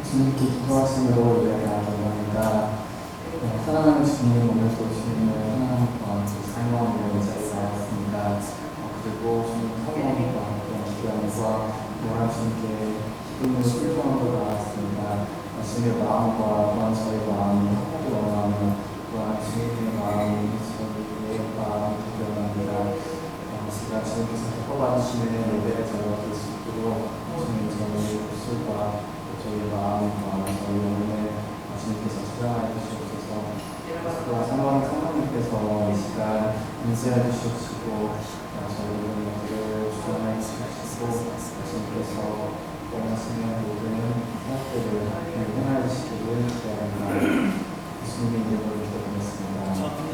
주님께 기도하심으로 이야기하는 겁니다. 사랑하는 주님, 오늘도 주님을 하나님과 사모하는 자리가 왔습니다. 그리고 주님 사모함과 기도하면서 또한 주님께 기쁨을 순종하고 나왔습니다. 주님의 마음과 또한 저희 마음이 하나도 원하는 또한 주님의 마음이 저희의 마음이 기도합니다. 제가 주님께서 뽑아주시는 예배를 저희가 볼 수 있도록 주님 저희 입술과 저희 마음과 저희 영혼을 주님께서 주장하여 주시옵소서. 또한 사모님께서 이 시간 인쇄해 주시옵시고 저희 영혼을 주장하여 주시옵시고 주님께서 원하시는 모든 생각들을 행하여 주시기를 기도합니다. 주님의 이름으로 기도드렸습니다.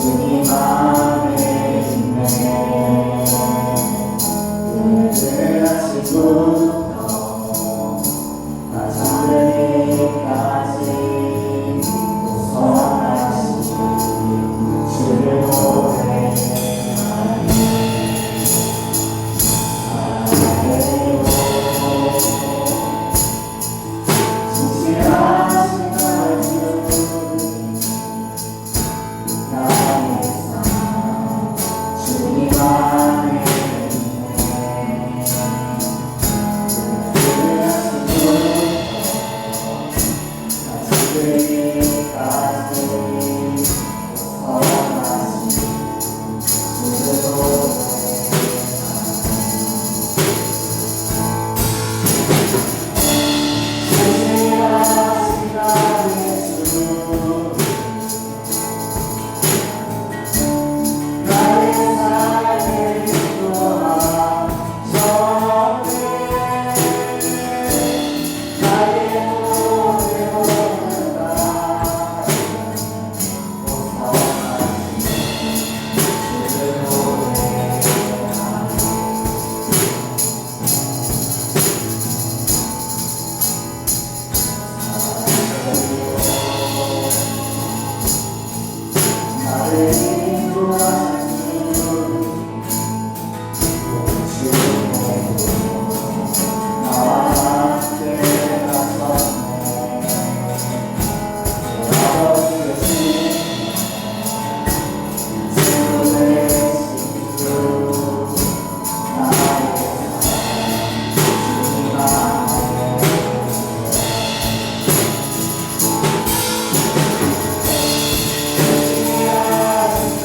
주님 안에 있네. 오늘 아침부터 잠들기까지 선하신 주를 노래하니 사랑해요. 진실하신 나의 주님 나의 삶 주님 안에 있네. 오늘 아침부터 잠들기까지 선하신 주를 노래하니 진실하신 나의 주 나의 삶을 인도하셨네. 나의 모든 것을 다 선하신 주를 노래하니 나를 인도하신 주님도 나와 함께 가셨네. 아버지 되신 주 되신 주 나의 삶 주님 안에 진실하신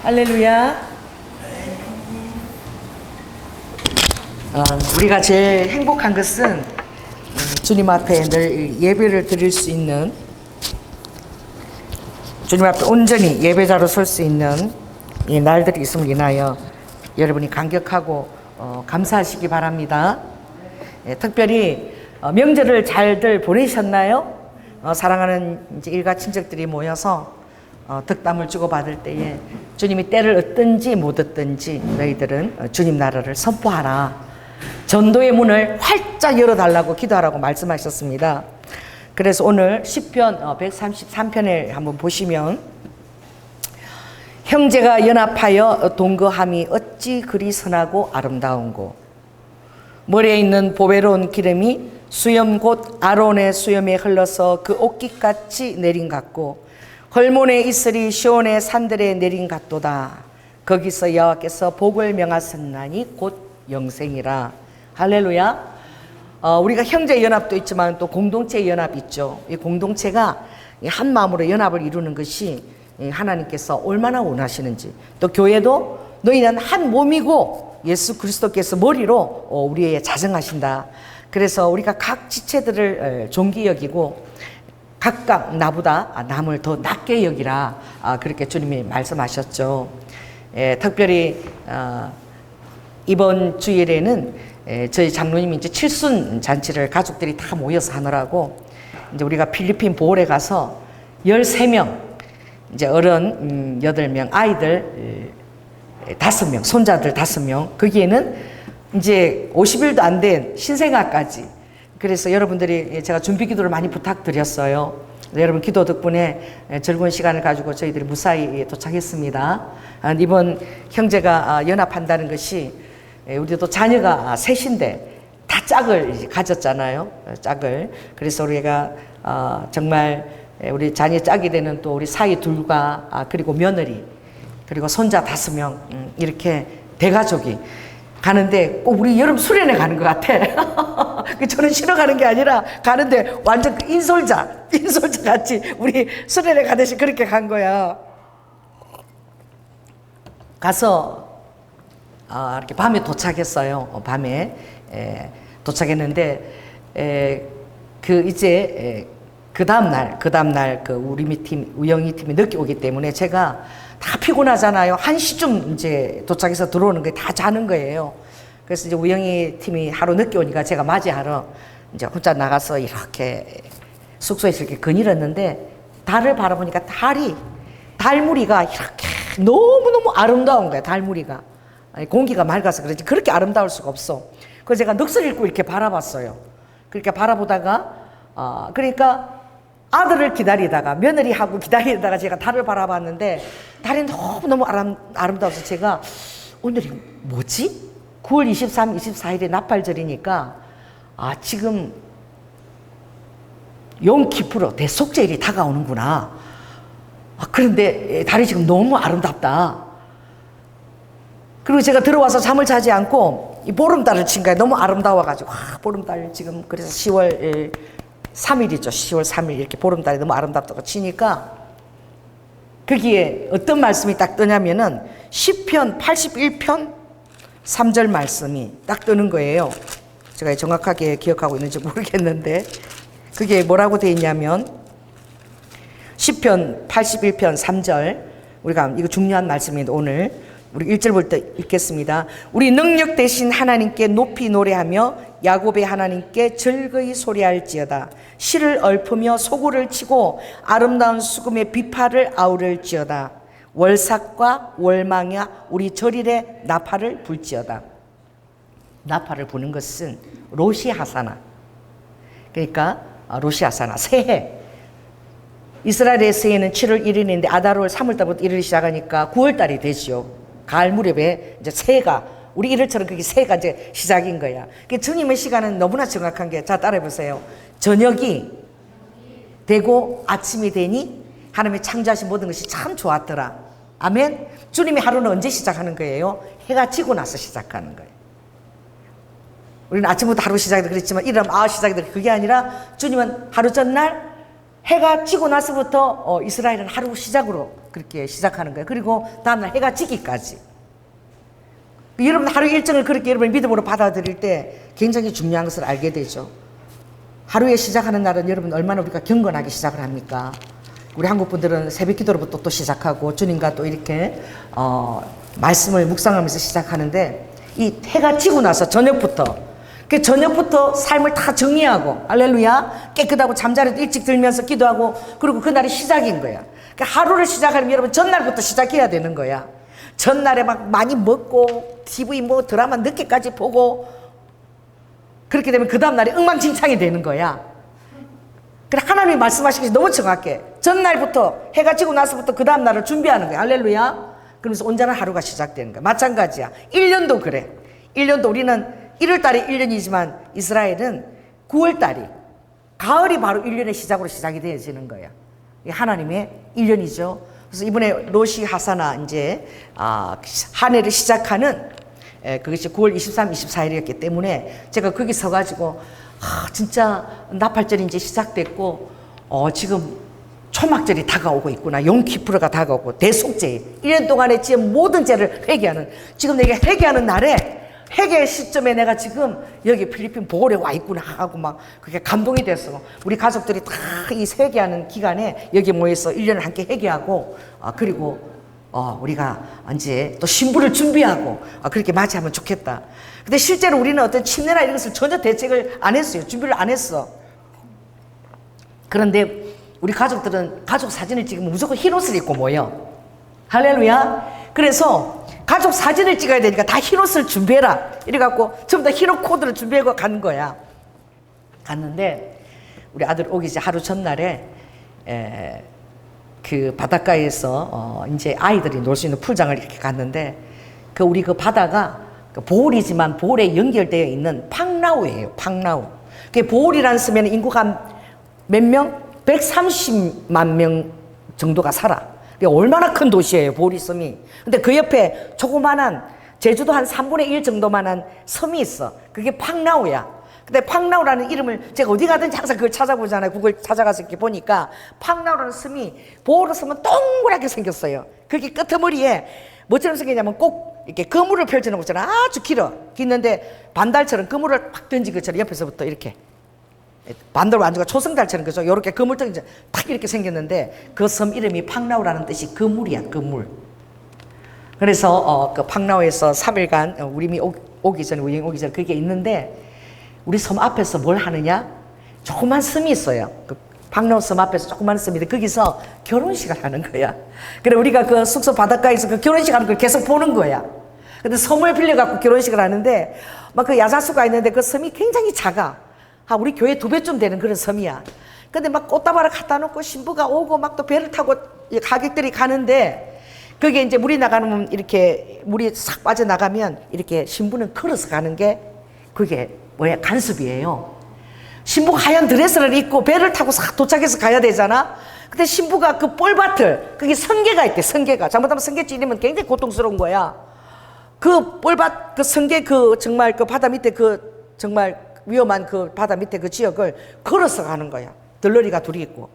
할렐루야. 우리가 제일 행복한 것은 주님 앞에 늘 예배를 드릴 수 있는, 주님 앞에 온전히 예배자로 설 수 있는 이 날들이 있음을 인하여 여러분이 감격하고 감사하시기 바랍니다. 특별히 명절을 잘들 보내셨나요? 사랑하는 이제 일가 친척들이 모여서 덕담을 주고받을 때에 주님이 때를 얻든지 못 얻든지 너희들은 주님 나라를 선포하라, 전도의 문을 활짝 열어달라고 기도하라고 말씀하셨습니다. 그래서 오늘 시편 133편을 한번 보시면, 형제가 연합하여 동거함이 어찌 그리 선하고 아름다운고, 머리에 있는 보배로운 기름이 수염 곧 아론의 수염에 흘러서 그 옷깃같이 내린 같고, 헐몬의 이슬이 시온의 산들에 내린 같도다. 거기서 여호와께서 복을 명하셨나니 곧 영생이라. 할렐루야. 우리가 형제 연합도 있지만 또 공동체 연합이 있죠. 이 공동체가 한 마음으로 연합을 이루는 것이 하나님께서 얼마나 원하시는지, 또 교회도 너희는 한 몸이고 예수 그리스도께서 머리로 우리에 자정하신다. 그래서 우리가 각 지체들을 존귀 여기고 각각 나보다 남을 더 낮게 여기라, 그렇게 주님이 말씀하셨죠. 특별히 이번 주일에는 저희 장로님이 이제 칠순 잔치를 가족들이 다 모여서 하느라고 이제 우리가 필리핀 보홀에 가서 13명, 이제 어른 8명, 아이들 5명, 손자들 5명, 거기에는 이제 50일도 안 된 신생아까지. 그래서 여러분들이, 제가 준비 기도를 많이 부탁드렸어요. 여러분 기도 덕분에 즐거운 시간을 가지고 저희들이 무사히 도착했습니다. 이번 형제가 연합한다는 것이, 우리도 자녀가 셋인데 다 짝을 가졌잖아요. 짝을. 그래서 우리가 정말 우리 자녀 짝이 되는 또 우리 사위 둘과 그리고 며느리 그리고 손자 5명, 이렇게 대가족이 가는데 꼭 우리 여름 수련회 가는 것 같아. 저는 쉬러 가는 게 아니라 가는데 완전 인솔자 같이 우리 수련회 가듯이 그렇게 간 거야. 가서 이렇게 밤에 도착했어요. 밤에 도착했는데 그 다음날 우리 팀 우영이 팀이 늦게 오기 때문에 제가 다 피곤하잖아요. 1시쯤 이제 도착해서 들어오는 게 다 자는 거예요. 그래서 이제 우영이 팀이 하루 늦게 오니까 제가 맞이하러 이제 혼자 나가서 이렇게 숙소에서 이렇게 거닐었는데, 달을 바라보니까 달무리가 이렇게 너무너무 아름다운 거야. 달무리가. 공기가 맑아서 그런지 그렇게 아름다울 수가 없어. 그래서 제가 넋을 잃고 이렇게 바라봤어요. 그렇게 바라보다가 그러니까 아들을 기다리다가 며느리하고 기다리다가 제가 달을 바라봤는데 달이 너무너무 아름다워서 제가 오늘이 뭐지? 9월 23, 24일에 나팔절이니까 지금 용키프로 대속제일이 다가오는구나. 그런데 달이 지금 너무 아름답다. 그리고 제가 들어와서 잠을 자지 않고 이 보름달을 친 거예요. 너무 아름다워가지고. 보름달 지금 그래서 10월 3일이죠. 10월 3일 이렇게 보름달이 너무 아름답다고 치니까 거기에 어떤 말씀이 딱 뜨냐면은 시편 81편 3절 말씀이 딱 뜨는 거예요. 제가 정확하게 기억하고 있는지 모르겠는데 그게 뭐라고 돼 있냐면 시편 81편 3절, 우리가 이거 중요한 말씀인데 오늘 우리 1절부터 읽겠습니다. 우리 능력 되신 하나님께 높이 노래하며 야곱의 하나님께 즐거이 소리할지어다. 실을 얽으며 소구를 치고 아름다운 수금의 비파를 아우를지어다. 월삭과 월망야 우리 절일에 나팔을 불지어다. 나팔을 부는 것은 로시하사나, 그러니까 로시하사나 새해. 이스라엘의 새해는 7월 1일인데 아다롤 3월달부터 1일이 시작하니까 9월달이 되죠. 가을 무렵에 이제 새해가, 우리 1월처럼 그게 새해가 이제 시작인 거야. 그 주님의 시간은 너무나 정확한 게, 자 따라해보세요. 저녁이 되고 아침이 되니 하나님의 창조하신 모든 것이 참 좋았더라. 아멘. 주님의 하루는 언제 시작하는 거예요? 해가 지고 나서 시작하는 거예요. 우리는 아침부터 하루 시작이 그랬지만 이러면 시작이 돼. 그게 아니라 주님은 하루 전날 해가 지고 나서부터 이스라엘은 하루 시작으로 그렇게 시작하는 거예요. 그리고 다음날 해가 지기까지. 여러분 하루 일정을 그렇게 여러분 믿음으로 받아들일 때 굉장히 중요한 것을 알게 되죠. 하루에 시작하는 날은 여러분 얼마나 우리가 경건하게 시작을 합니까? 우리 한국 분들은 새벽 기도로부터 또 시작하고 주님과 또 이렇게 말씀을 묵상하면서 시작하는데 이 해가 지고 나서 저녁부터 그 저녁부터 삶을 다 정리하고 할렐루야 깨끗하고 잠자리도 일찍 들면서 기도하고 그리고 그날이 시작인 거야. 그러니까 하루를 시작하려면 여러분 전날부터 시작해야 되는 거야. 전날에 막 많이 먹고 TV 뭐 드라마 늦게까지 보고 그렇게 되면 그 다음날이 엉망진창이 되는 거야. 그래 하나님이 말씀하시기 너무 정확해. 전날부터 해가 지고 나서부터 그 다음날을 준비하는 거야. 할렐루야. 그러면서 온전한 하루가 시작되는 거야. 마찬가지야. 1년도 그래. 1년도 우리는 1월달이 1년이지만 이스라엘은 9월달이 가을이 바로 1년의 시작으로 시작이 되어지는 거야. 이게 하나님의 1년이죠. 그래서 이번에 로시 하사나 이제 한 해를 시작하는 그것이 9월 23, 24일이었기 때문에 제가 거기 서가지고 진짜 나팔절이 이제 시작됐고 지금 초막절이 다가오고 있구나. 용키프르가 다가오고 대속죄 1년 동안에 지은 모든 죄를 회개하는 지금 내가 회개하는 날에 회개 시점에 내가 지금 여기 필리핀 보홀에 와 있구나 하고 막 그게 감동이 됐어. 우리 가족들이 다 이 회개하는 기간에 여기 모여서 1년을 함께 회개하고 그리고 우리가 이제 또 신부를 준비하고 그렇게 맞이하면 좋겠다. 근데 실제로 우리는 어떤 침례나 이런 것을 전혀 대책을 안 했어요. 준비를 안 했어. 그런데 우리 가족들은 가족 사진을 찍으면 무조건 흰 옷을 입고 모여. 할렐루야. 그래서 가족 사진을 찍어야 되니까 다 흰 옷을 준비해라. 이래갖고 전부 다 흰 옷 코드를 준비하고 간 거야. 갔는데 우리 아들 오기 전 하루 전날에 그 바닷가에서 이제 아이들이 놀 수 있는 풀장을 이렇게 갔는데 우리 그 바다가 보홀이지만 보홀에 연결되어 있는 팡나우예요. 팡나우. 그 보홀이라는 쓰면 인구가 몇 명? 130만 명 정도가 살아. 얼마나 큰 도시예요, 보리섬이. 근데 그 옆에 조그만한 제주도 한 3분의 1 정도만한 섬이 있어. 그게 팡나우야. 근데 팡나우라는 이름을 제가 어디 가든지 항상 그걸 찾아보잖아요. 구글 찾아가서 이렇게 보니까 팡나우라는 섬이 보호로 섬은 동그랗게 생겼어요. 그게 끄트머리에 뭐처럼 생겼냐면 꼭 이렇게 그물을 펼쳐놓은 것처럼 아주 길었는데 반달처럼 그물을 팍 던진 것처럼 옆에서부터 이렇게 반대로 앉아가 초승달처럼 그죠? 요렇게 그물덩이 탁 이렇게 생겼는데 그 섬 이름이 팡나우라는 뜻이 그물이야, 그물. 그래서 그 팡나우에서 3일간 우리 오기 전에 우리 오기 전에 그게 있는데 우리 섬 앞에서 뭘 하느냐? 조그만 섬이 있어요. 그 팡나우 섬 앞에서 조그만 섬인데 거기서 결혼식을 하는 거야. 그래 우리가 그 숙소 바닷가에서 그 결혼식 하는 걸 계속 보는 거야. 근데 섬을 빌려갖고 결혼식을 하는데 막 그 야자수가 있는데 그 섬이 굉장히 작아. 우리 교회 2배쯤 되는 그런 섬이야. 근데 막 꽃다발을 갖다 놓고 신부가 오고 막 또 배를 타고 가객들이 가는데 그게 이제 물이 나가면 이렇게 물이 싹 빠져나가면 이렇게 신부는 걸어서 가는 게 그게 뭐야 간습이에요. 신부가 하얀 드레스를 입고 배를 타고 싹 도착해서 가야 되잖아. 근데 신부가 그 뻘밭을 그게 성게가 있대. 성게가 잘못하면 성게 찔리면 굉장히 고통스러운 거야. 그 뻘밭 그 성게 그 정말 그 바다 밑에 그 정말 위험한 그 바다 밑에 그 지역을 걸어서 가는 거야. 들러리가 둘이 있고.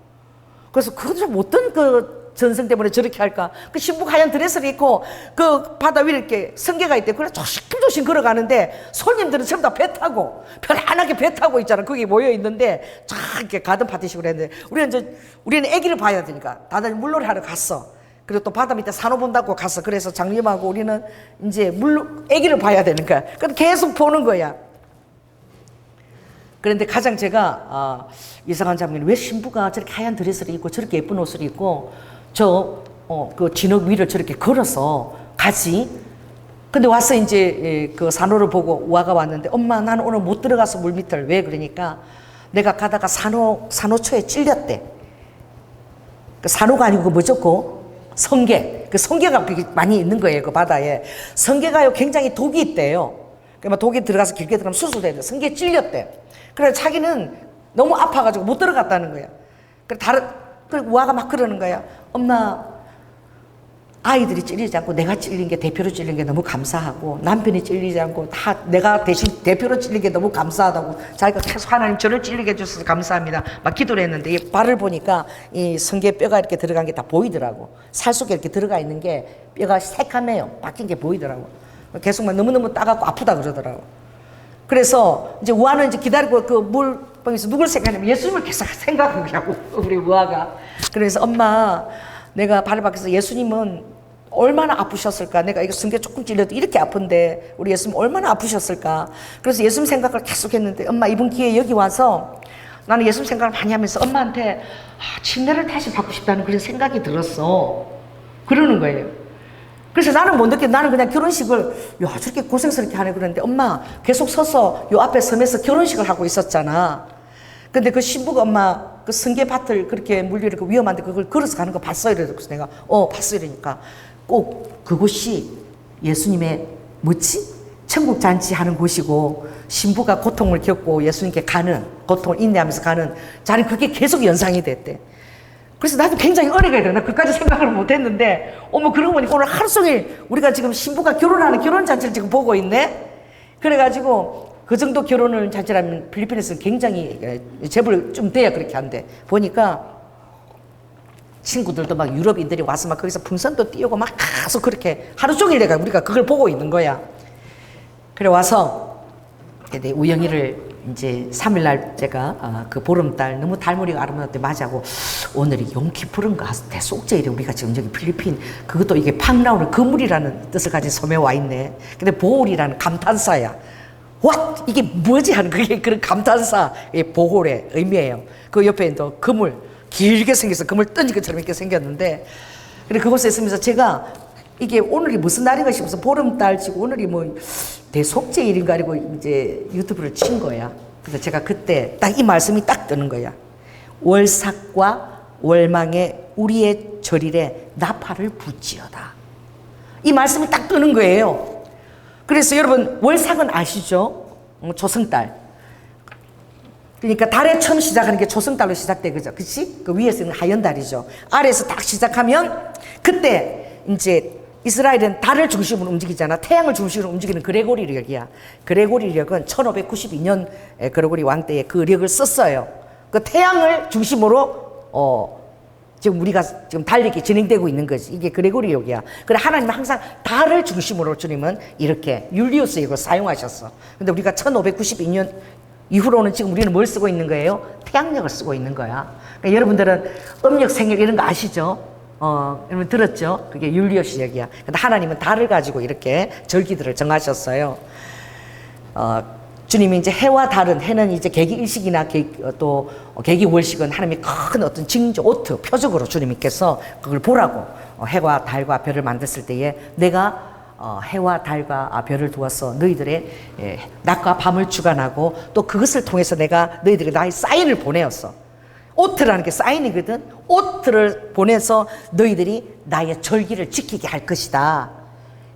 그래서 그거 좀 어떤 그 전성 때문에 저렇게 할까? 그 신부가 하얀 드레스를 입고 그 바다 위에 이렇게 성게가 있대. 그래 조심조심 걸어가는데 손님들은 전부 다 배 타고 편안하게 배 타고 있잖아. 거기 모여 있는데 쫙 이렇게 가든 파티식으로 했는데 우리는 애기를 봐야 되니까 다들 물놀이 하러 갔어. 그리고 또 바다 밑에 산호 본다고 갔어. 그래서 장님하고 우리는 이제 애기를 봐야 되는 거야. 그래서 계속 보는 거야. 그런데 가장 제가 이상한 장면이 왜 신부가 저렇게 하얀 드레스를 입고 저렇게 예쁜 옷을 입고 그 진흙 위를 저렇게 걸어서 가지? 근데 와서 이제 그 산호를 보고 우아가 왔는데 엄마 나는 오늘 못 들어가서 물 밑을 왜 그러니까 내가 가다가 산호초에 찔렸대. 그 산호가 아니고 그 뭐죠? 성게. 그 성게가 많이 있는 거예요. 그 바다에. 성게가요 굉장히 독이 있대요. 그러니까 독이 들어가서 길게 들어가면 수술돼야 돼. 성게에 찔렸대. 그래 자기는 너무 아파가지고 못 들어갔다는 거야. 그리고 우아가 막 그러는 거야. 엄마 아이들이 찔리지 않고 내가 찔린 게 대표로 찔린 게 너무 감사하고 남편이 찔리지 않고 다 내가 대신 대표로 찔린 게 너무 감사하다고 자기가 계속 하나님 저를 찔리게 해주셔서 감사합니다 막 기도를 했는데 이 발을 보니까 이 성게 뼈가 이렇게 들어간 게 다 보이더라고. 살 속에 이렇게 들어가 있는 게 뼈가 새카매요. 바뀐 게 보이더라고. 계속 막 너무너무 따갑고 아프다 그러더라고. 그래서 이제 우아는 이제 기다리고 그 물방에서 누굴 생각하냐면 예수님을 계속 생각하고 우리 우아가. 그래서 엄마 내가 발을 밖에서 예수님은 얼마나 아프셨을까? 내가 이거 성게 조금 찔려도 이렇게 아픈데 우리 예수님 얼마나 아프셨을까? 그래서 예수님 생각을 계속 했는데 엄마 이번 기회에 여기 와서 나는 예수님 생각을 많이 하면서 엄마한테 침례를 다시 받고 싶다는 그런 생각이 들었어. 그러는 거예요. 그래서 나는 못 느끼 나는 그냥 결혼식을 야 저렇게 고생스럽게 하네 그러는데 엄마 계속 서서 요 앞에 섬에서 결혼식을 하고 있었잖아. 근데 그 신부가 엄마 그 성게밭을 그렇게 물리고 위험한데 그걸 걸어서 가는 거 봤어? 이래서 내가 봤어 이러니까 꼭 그곳이 예수님의 천국 잔치하는 곳이고 신부가 고통을 겪고 예수님께 가는 고통을 인내하면서 가는 자는 그게 계속 연상이 됐대. 그래서 나도 굉장히 어리가 돼. 나 그까지 생각을 못 했는데 그러고 보니까 오늘 하루 종일 우리가 지금 신부가 결혼하는 결혼잔치를 지금 보고 있네. 그래가지고 그 정도 결혼을 잔치라면 필리핀에서는 굉장히 제법 좀 돼야 그렇게 한대. 보니까 친구들도 막 유럽인들이 와서 막 거기서 풍선도 띄우고 막 계속 그렇게 하루 종일 내가 우리가 그걸 보고 있는 거야. 그래 와서 우영이를 이제 3일날 제가 그 보름달 너무 달무리가 아름다울 때 맞이하고 오늘이 용키푸른가 대속제일에 우리가 지금 여기 필리핀 그것도 이게 팍 나오는 그물이라는 뜻을 가진 섬에 와 있네. 근데 보홀이라는 감탄사야. 와 이게 뭐지 하는 그게 그런 감탄사의 보홀의 의미예요. 그 옆에 또 그물 길게 생겨서 그물 던진 것처럼 이렇게 생겼는데 그래 그곳에 있으면서 제가 이게 오늘이 무슨 날인가 싶어서 보름달 치고 오늘이 뭐 대속제일인가 그리고 이제 유튜브를 친 거야. 그래서 제가 그때 딱 이 말씀이 딱 뜨는 거야. 월삭과 월망의 우리의 절일에 나팔을 붙지어다. 이 말씀이 딱 뜨는 거예요. 그래서 여러분 월삭은 아시죠? 조승달. 그러니까 달에 처음 시작하는 게 조승달로 시작돼 그죠? 그치? 그 위에서는 하얀 달이죠. 아래에서 딱 시작하면 그때 이제 이스라엘은 달을 중심으로 움직이잖아. 태양을 중심으로 움직이는 그레고리력이야. 그레고리력은 1592년 그레고리 왕 때에 그 력을 썼어요. 그 태양을 중심으로 지금 우리가 지금 달력이 진행되고 있는 거지. 이게 그레고리력이야. 그래 하나님은 항상 달을 중심으로 주님은 이렇게 율리우스 이걸 사용하셨어. 근데 우리가 1592년 이후로는 지금 우리는 뭘 쓰고 있는 거예요? 태양력을 쓰고 있는 거야. 그러니까 여러분들은 음력 생일 이런 거 아시죠? 여러분 들었죠? 그게 율리오시력이야. 근데 하나님은 달을 가지고 이렇게 절기들을 정하셨어요. 주님이 이제 해와 달은 해는 이제 계기일식이나 또 계기월식은 하나님이 큰 어떤 징조, 오트, 표적으로 주님께서 그걸 보라고 해와 달과 별을 만들었을 때에 내가 해와 달과 별을 두어서 너희들의 낮과 밤을 주관하고 또 그것을 통해서 내가 너희들에게 나의 사인을 보내었어. 오트라는 게 사인이거든. 오트를 보내서 너희들이 나의 절기를 지키게 할 것이다.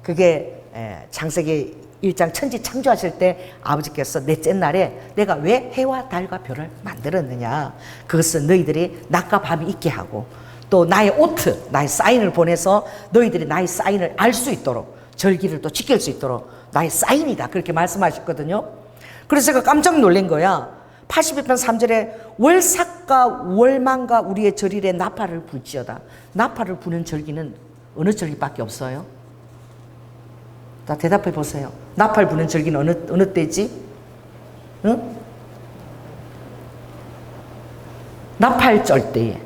그게 창세기 1장 천지 창조하실 때 아버지께서 넷째 날에 내가 왜 해와 달과 별을 만들었느냐. 그것은 너희들이 낮과 밤이 있게 하고 또 나의 오트, 나의 사인을 보내서 너희들이 나의 사인을 알 수 있도록 절기를 또 지킬 수 있도록 나의 사인이다. 그렇게 말씀하셨거든요. 그래서 제가 깜짝 놀란 거야. 81편 3절에 월삭과 월망과 우리의 절일에 나팔을 불지어다. 나팔을 부는 절기는 어느 절기밖에 없어요? 자, 대답해 보세요. 나팔 부는 절기는 어느 때지? 응? 나팔절 때에.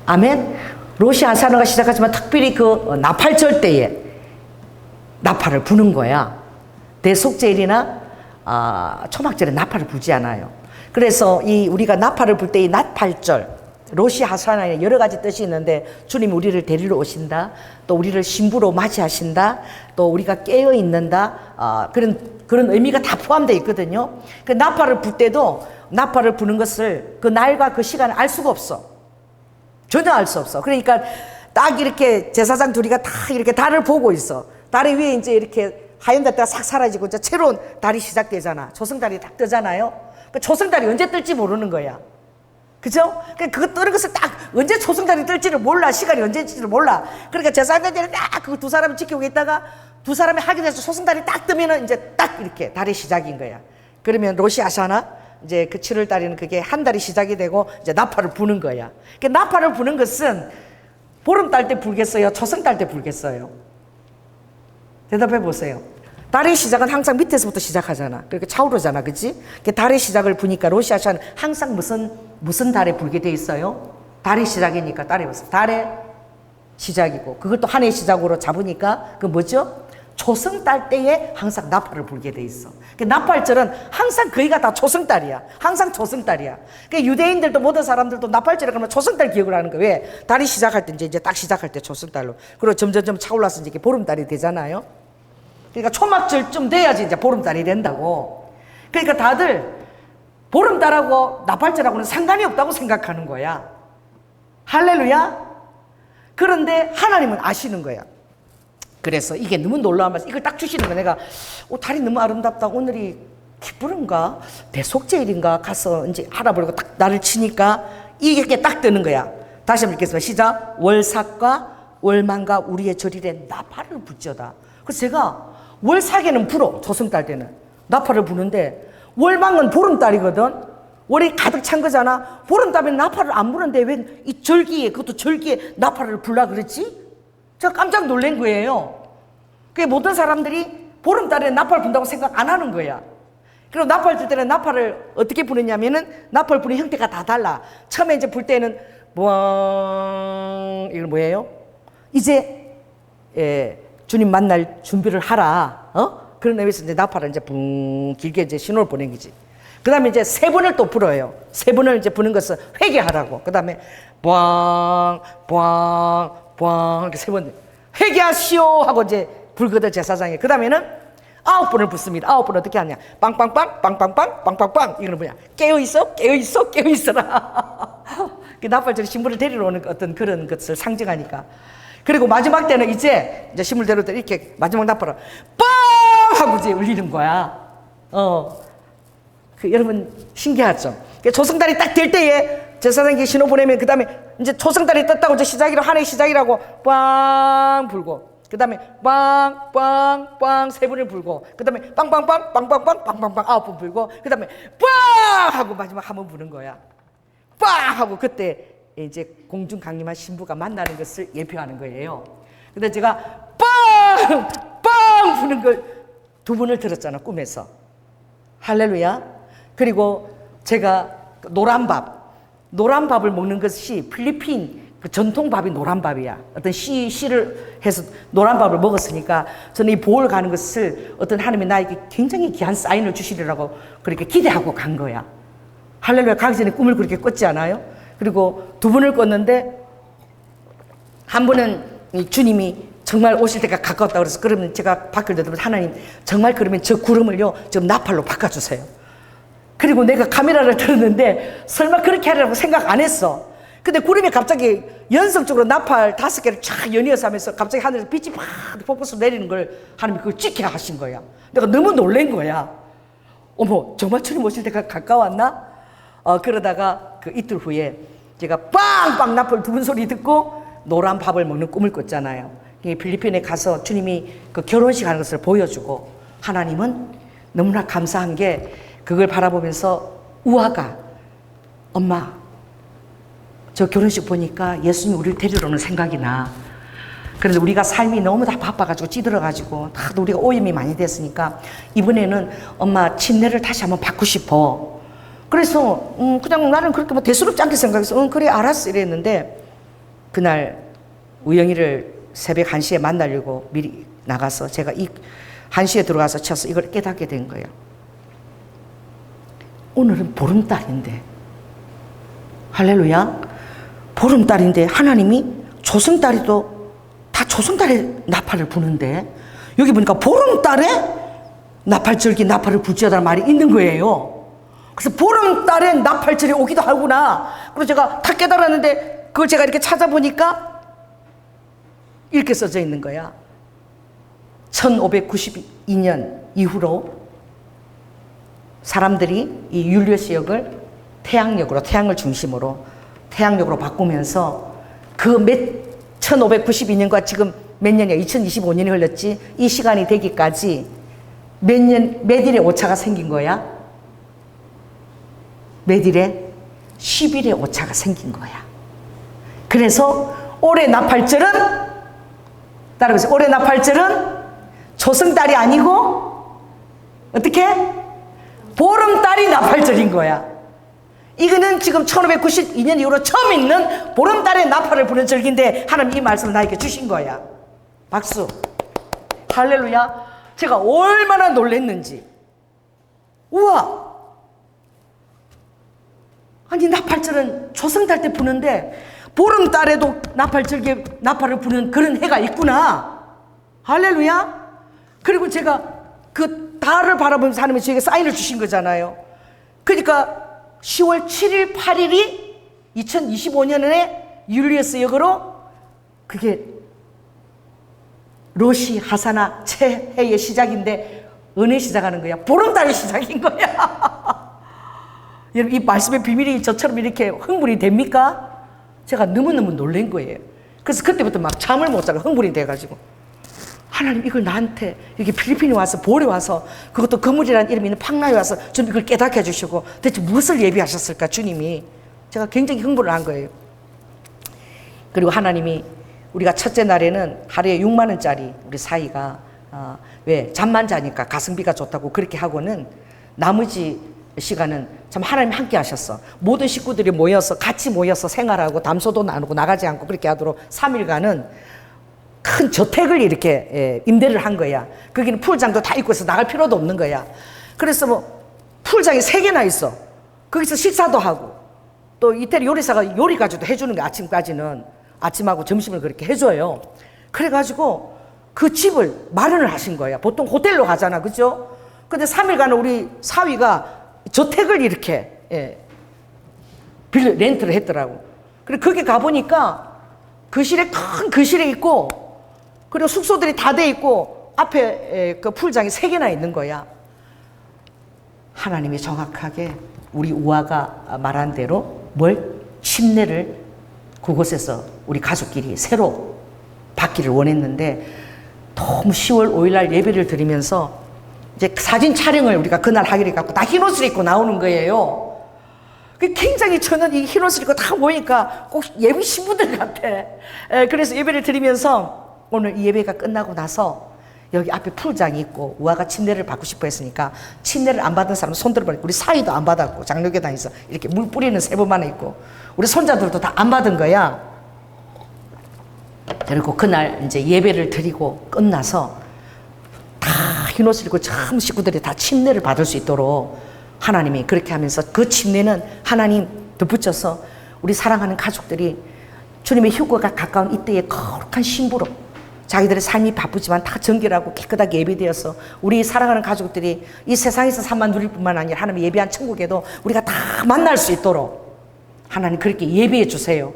아멘. 로시 하사노가 시작하지만 특별히 그 나팔절 때에 나팔을 부는 거야. 대속제일이나 초막절에 나팔을 불지 않아요. 그래서 우리가 나팔을 불 때 이 나팔절, 로시 하사나에 여러 가지 뜻이 있는데 주님이 우리를 데리러 오신다. 또 우리를 신부로 맞이하신다. 또 우리가 깨어 있는다. 그런 의미가 다 포함되어 있거든요. 그 나팔을 불 때도 나팔을 부는 것을 그 날과 그 시간을 알 수가 없어. 전혀 알 수 없어. 그러니까 딱 이렇게 제사장 둘이가 다 이렇게 달을 보고 있어. 달 위에 이제 이렇게 하얀 달대가 싹 사라지고 이제 새로운 달이 시작되잖아. 조승달이 딱 뜨잖아요. 그 조승달이 언제 뜰지 모르는 거야. 그죠? 그거 뜨는 것을 딱 언제 초승달이 뜰지를 몰라. 시간이 언제인지를 몰라. 그러니까 제사장들이 딱 그 두 사람을 지키고 있다가 두 사람이 하게 돼서 초승달이 딱 뜨면은 이제 딱 이렇게 달의 시작인 거야. 그러면 로시아샤나 이제 그 7월 달에는 그게 한 달이 시작이 되고 이제 나팔을 부는 거야. 그 나팔을 부는 것은 보름달 때 불겠어요? 초승달 때 불겠어요? 대답해 보세요. 달의 시작은 항상 밑에서부터 시작하잖아. 그렇게 차오르잖아, 그렇지? 달의 시작을 부니까 로시아샤는 항상 무슨 달에 불게 돼 있어요? 달의 시작이니까 달의 시작이고 그걸 또 한 해의 시작으로 잡으니까 그 뭐죠? 초승달 때에 항상 나팔을 불게 돼 있어. 나팔절은 항상 거의가 다 초승달이야. 항상 초승달이야. 유대인들도 모든 사람들도 나팔절에 그러면 초승달 기억을 하는 거야. 왜? 달이 시작할 때 이제 딱 시작할 때 초승달로. 그리고 점점 차올라서 이제 보름달이 되잖아요. 그러니까 초막절쯤 돼야지 이제 보름달이 된다고. 그러니까 다들 보름달하고 나팔절하고는 상관이 없다고 생각하는 거야. 할렐루야. 그런데 하나님은 아시는 거야. 그래서 이게 너무 놀라운 말씀. 이걸 딱 주시는 거야. 내가 달이 너무 아름답다. 오늘이 기쁘른가 대속제일인가 가서 이제 알아보려고 딱 나를 치니까 이게 딱 뜨는 거야. 다시 한번 읽겠습니다. 시작. 월삭과 월망과 우리의 절일에 나팔을 불지어다. 그래서 제가 월삭에는 불어. 조승달 때는 나팔을 부는데 월망은 보름달이거든. 월이 가득 찬 거잖아. 보름달에는 나팔을 안 부는데 왜 이 절기에, 그것도 절기에 나팔을 불라 그랬지? 제가 깜짝 놀란 거예요. 그게 모든 사람들이 보름달에 나팔 분다고 생각 안 하는 거야. 그리고 나팔 불 때는 나팔을 어떻게 부느냐면은 나팔 부는 형태가 다 달라. 처음에 이제 불 때는 뭐 이건 뭐예요? 이제 주님 만날 준비를 하라. 그런 의미에서 이제 나팔을 이제 붕 길게 이제 신호를 보낸 거지. 그 다음에 이제 세 번을 또 불어요. 세 번을 이제 부는 것은 회개하라고. 그 다음에 꽝, 꽝, 꽝 이렇게 세 번 회개하시오 하고 이제 불거든 제사장이. 그 다음에는 9번을 붓습니다. 9번 어떻게 하냐? 빵빵빵, 빵빵빵, 빵빵빵. 이거는 뭐야? 깨어있어, 깨어있어, 깨어있어라. 나팔절이 신부를 데리러 오는 어떤 그런 것을 상징하니까. 그리고 마지막 때는 이제 신부를 데리러 이렇게 마지막 나팔을 빵 하고 이제 울리는 거야. 여러분 신기하죠? 조승달이 딱 될 때에 제사장에게 신호 보내면 그 다음에 이제 조승달이 떴다고 이제 시작이라고 한 해 시작이라고 빵 불고 그 다음에 빵, 빵, 빵 세 번을 불고 그 다음에 빵빵빵, 빵빵빵, 빵빵빵 9번 불고 그 다음에 빵 하고 마지막 한 번 부는 거야. 빵 하고 그때 이제 공중 강림한 신부가 만나는 것을 예표하는 거예요. 근데 제가 빵, 빵 부는 걸 2번을 들었잖아, 꿈에서. 할렐루야. 그리고 제가 노란 밥을 먹는 것이 필리핀 그 전통 밥이 노란 밥이야. 어떤 씨를 해서 노란 밥을 먹었으니까 저는 이 보월 가는 것을 어떤 하나님이 나에게 굉장히 귀한 사인을 주시리라고 그렇게 기대하고 간 거야. 할렐루야. 가기 전에 꿈을 그렇게 꿨지 않아요? 그리고 2번을 꿨는데 한 번은 주님이 정말 오실 때가 가까웠다 그래서 그러면 제가 밖을 내다보면 하나님 정말 그러면 저 구름을요 좀 나팔로 바꿔주세요. 그리고 내가 카메라를 들었는데 설마 그렇게 하려고 생각 안 했어. 근데 구름이 갑자기 연성적으로 나팔 5개를 쫙 연이어서 하면서 갑자기 하늘에서 빛이 팍 폭포수 내리는 걸 하나님이 그걸 찍게 하신 거야. 내가 너무 놀란 거야. 어머 정말 주님 오실 때가 가까웠나? 그러다가 그 이틀 후에 제가 빵빵 나팔 2번 소리 듣고 노란 밥을 먹는 꿈을 꿨잖아요. 필리핀에 가서 주님이 그 결혼식 하는 것을 보여주고 하나님은 너무나 감사한 게 그걸 바라보면서 우아가 엄마 저 결혼식 보니까 예수님이 우리를 데리러 오는 생각이 나. 그런데 우리가 삶이 너무 다 바빠가지고 찌들어가지고 다들 우리가 오염이 많이 됐으니까 이번에는 엄마 침례를 다시 한번 받고 싶어. 그래서 그냥 나는 그렇게 뭐 대수롭지 않게 생각해서 그래 알았어 이랬는데 그날 우영이를 새벽 1시에 만나려고 미리 나가서 제가 1시에 들어가서 쳐서 이걸 깨닫게 된 거예요. 오늘은 보름달인데 할렐루야 보름달인데 하나님이 조승달에도 다 조승달에 나팔을 부는데 여기 보니까 보름달에 나팔절기 나팔을 불지어다는 말이 있는 거예요. 그래서 보름달에 나팔절이 오기도 하구나. 그래서 제가 다 깨달았는데 그걸 제가 이렇게 찾아보니까 이렇게 써져 있는 거야. 1592년 이후로 사람들이 이 율리어스 역을 태양을 중심으로 태양력으로 바꾸면서 그 1592년과 지금 몇 년이야? 2025년이 흘렀지? 이 시간이 되기까지 몇 일에 오차가 생긴 거야? 몇 일에? 10일에 오차가 생긴 거야. 그래서 올해 나팔절은, 따라해보세요. 올해 나팔절은 조승달이 아니고 어떻게? 보름달이 나팔절인 거야. 이거는 지금 1592년 이후로 처음 있는 보름달에 나팔을 부는 절기인데 하나님 이 말씀을 나에게 주신 거야. 박수. 할렐루야. 제가 얼마나 놀랬는지. 우와. 아니 나팔절은 조승달 때 부는데 보름달에도 나팔절기에 나팔을 부는 그런 해가 있구나. 할렐루야. 그리고 제가 그 달을 바라보면서 하나님이 저에게 사인을 주신 거잖아요. 그러니까 10월 7일, 8일이 2025년에 율리어스 역으로 그게 로시 하사나 새해의 시작인데 은혜 시작하는 거야. 보름달의 시작인 거야. 여러분 이 말씀의 비밀이 저처럼 이렇게 흥분이 됩니까? 제가 너무너무 놀란 거예요. 그래서 그때부터 막 잠을 못 자고 흥분이 돼가지고 하나님 이걸 나한테 이렇게 필리핀에 와서 볼에 와서 그것도 거물이라는 이름이 있는 팡나에 와서 좀 이걸 깨닫게 해주시고 대체 무엇을 예비하셨을까 주님이. 제가 굉장히 흥분을 한 거예요. 그리고 하나님이 우리가 첫째 날에는 하루에 6만 원짜리 우리 사이가 왜 잠만 자니까 가성비가 좋다고 그렇게 하고는 나머지 시간은 참 하나님 함께 하셨어. 모든 식구들이 모여서 같이 모여서 생활하고 담소도 나누고 나가지 않고 그렇게 하도록 3일간은 큰 저택을 이렇게 임대를 한 거야. 거기는 풀장도 다 있고 해서 나갈 필요도 없는 거야. 그래서 뭐 풀장이 3개나 있어. 거기서 식사도 하고 또 이태리 요리사가 요리까지도 해주는 거야. 아침까지는 아침하고 점심을 그렇게 해줘요. 그래가지고 그 집을 마련을 하신 거야. 보통 호텔로 가잖아, 그죠? 근데 3일간은 우리 사위가 저택을 이렇게 렌트를 했더라고. 그리고 거기 가보니까 거실에 큰 거실에 있고 그리고 숙소들이 다 돼 있고 앞에 그 풀장이 3개나 있는 거야. 하나님이 정확하게 우리 우아가 말한 대로 침례를 그곳에서 우리 가족끼리 새로 받기를 원했는데 너무 10월 5일 날 예배를 드리면서 이제 사진 촬영을 우리가 그날 하기로 해갖고 다 흰 옷을 입고 나오는 거예요. 굉장히 저는 이 흰 옷을 입고 다 보니까 꼭 예비 신부들 같아. 그래서 예배를 드리면서 오늘 이 예배가 끝나고 나서 여기 앞에 풀장이 있고 우아가 침례를 받고 싶어 했으니까 침례를 안 받은 사람 손 들어보니까 우리 사이도 안 받았고 장로교단에서 이렇게 물 뿌리는 세번만 있고 우리 손자들도 다 안 받은 거야. 그리고 그날 이제 예배를 드리고 끝나서 다 흰옷을 입고 처음 식구들이 다 침례를 받을 수 있도록 하나님이 그렇게 하면서 그 침례는 하나님 덧붙여서 우리 사랑하는 가족들이 주님의 휴거가 가까운 이때에 거룩한 신부로 자기들의 삶이 바쁘지만 다 정결하고 깨끗하게 예배되어서 우리 사랑하는 가족들이 이 세상에서 삶만 누릴 뿐만 아니라 하나님의 예배한 천국에도 우리가 다 만날 수 있도록 하나님 그렇게 예배해 주세요.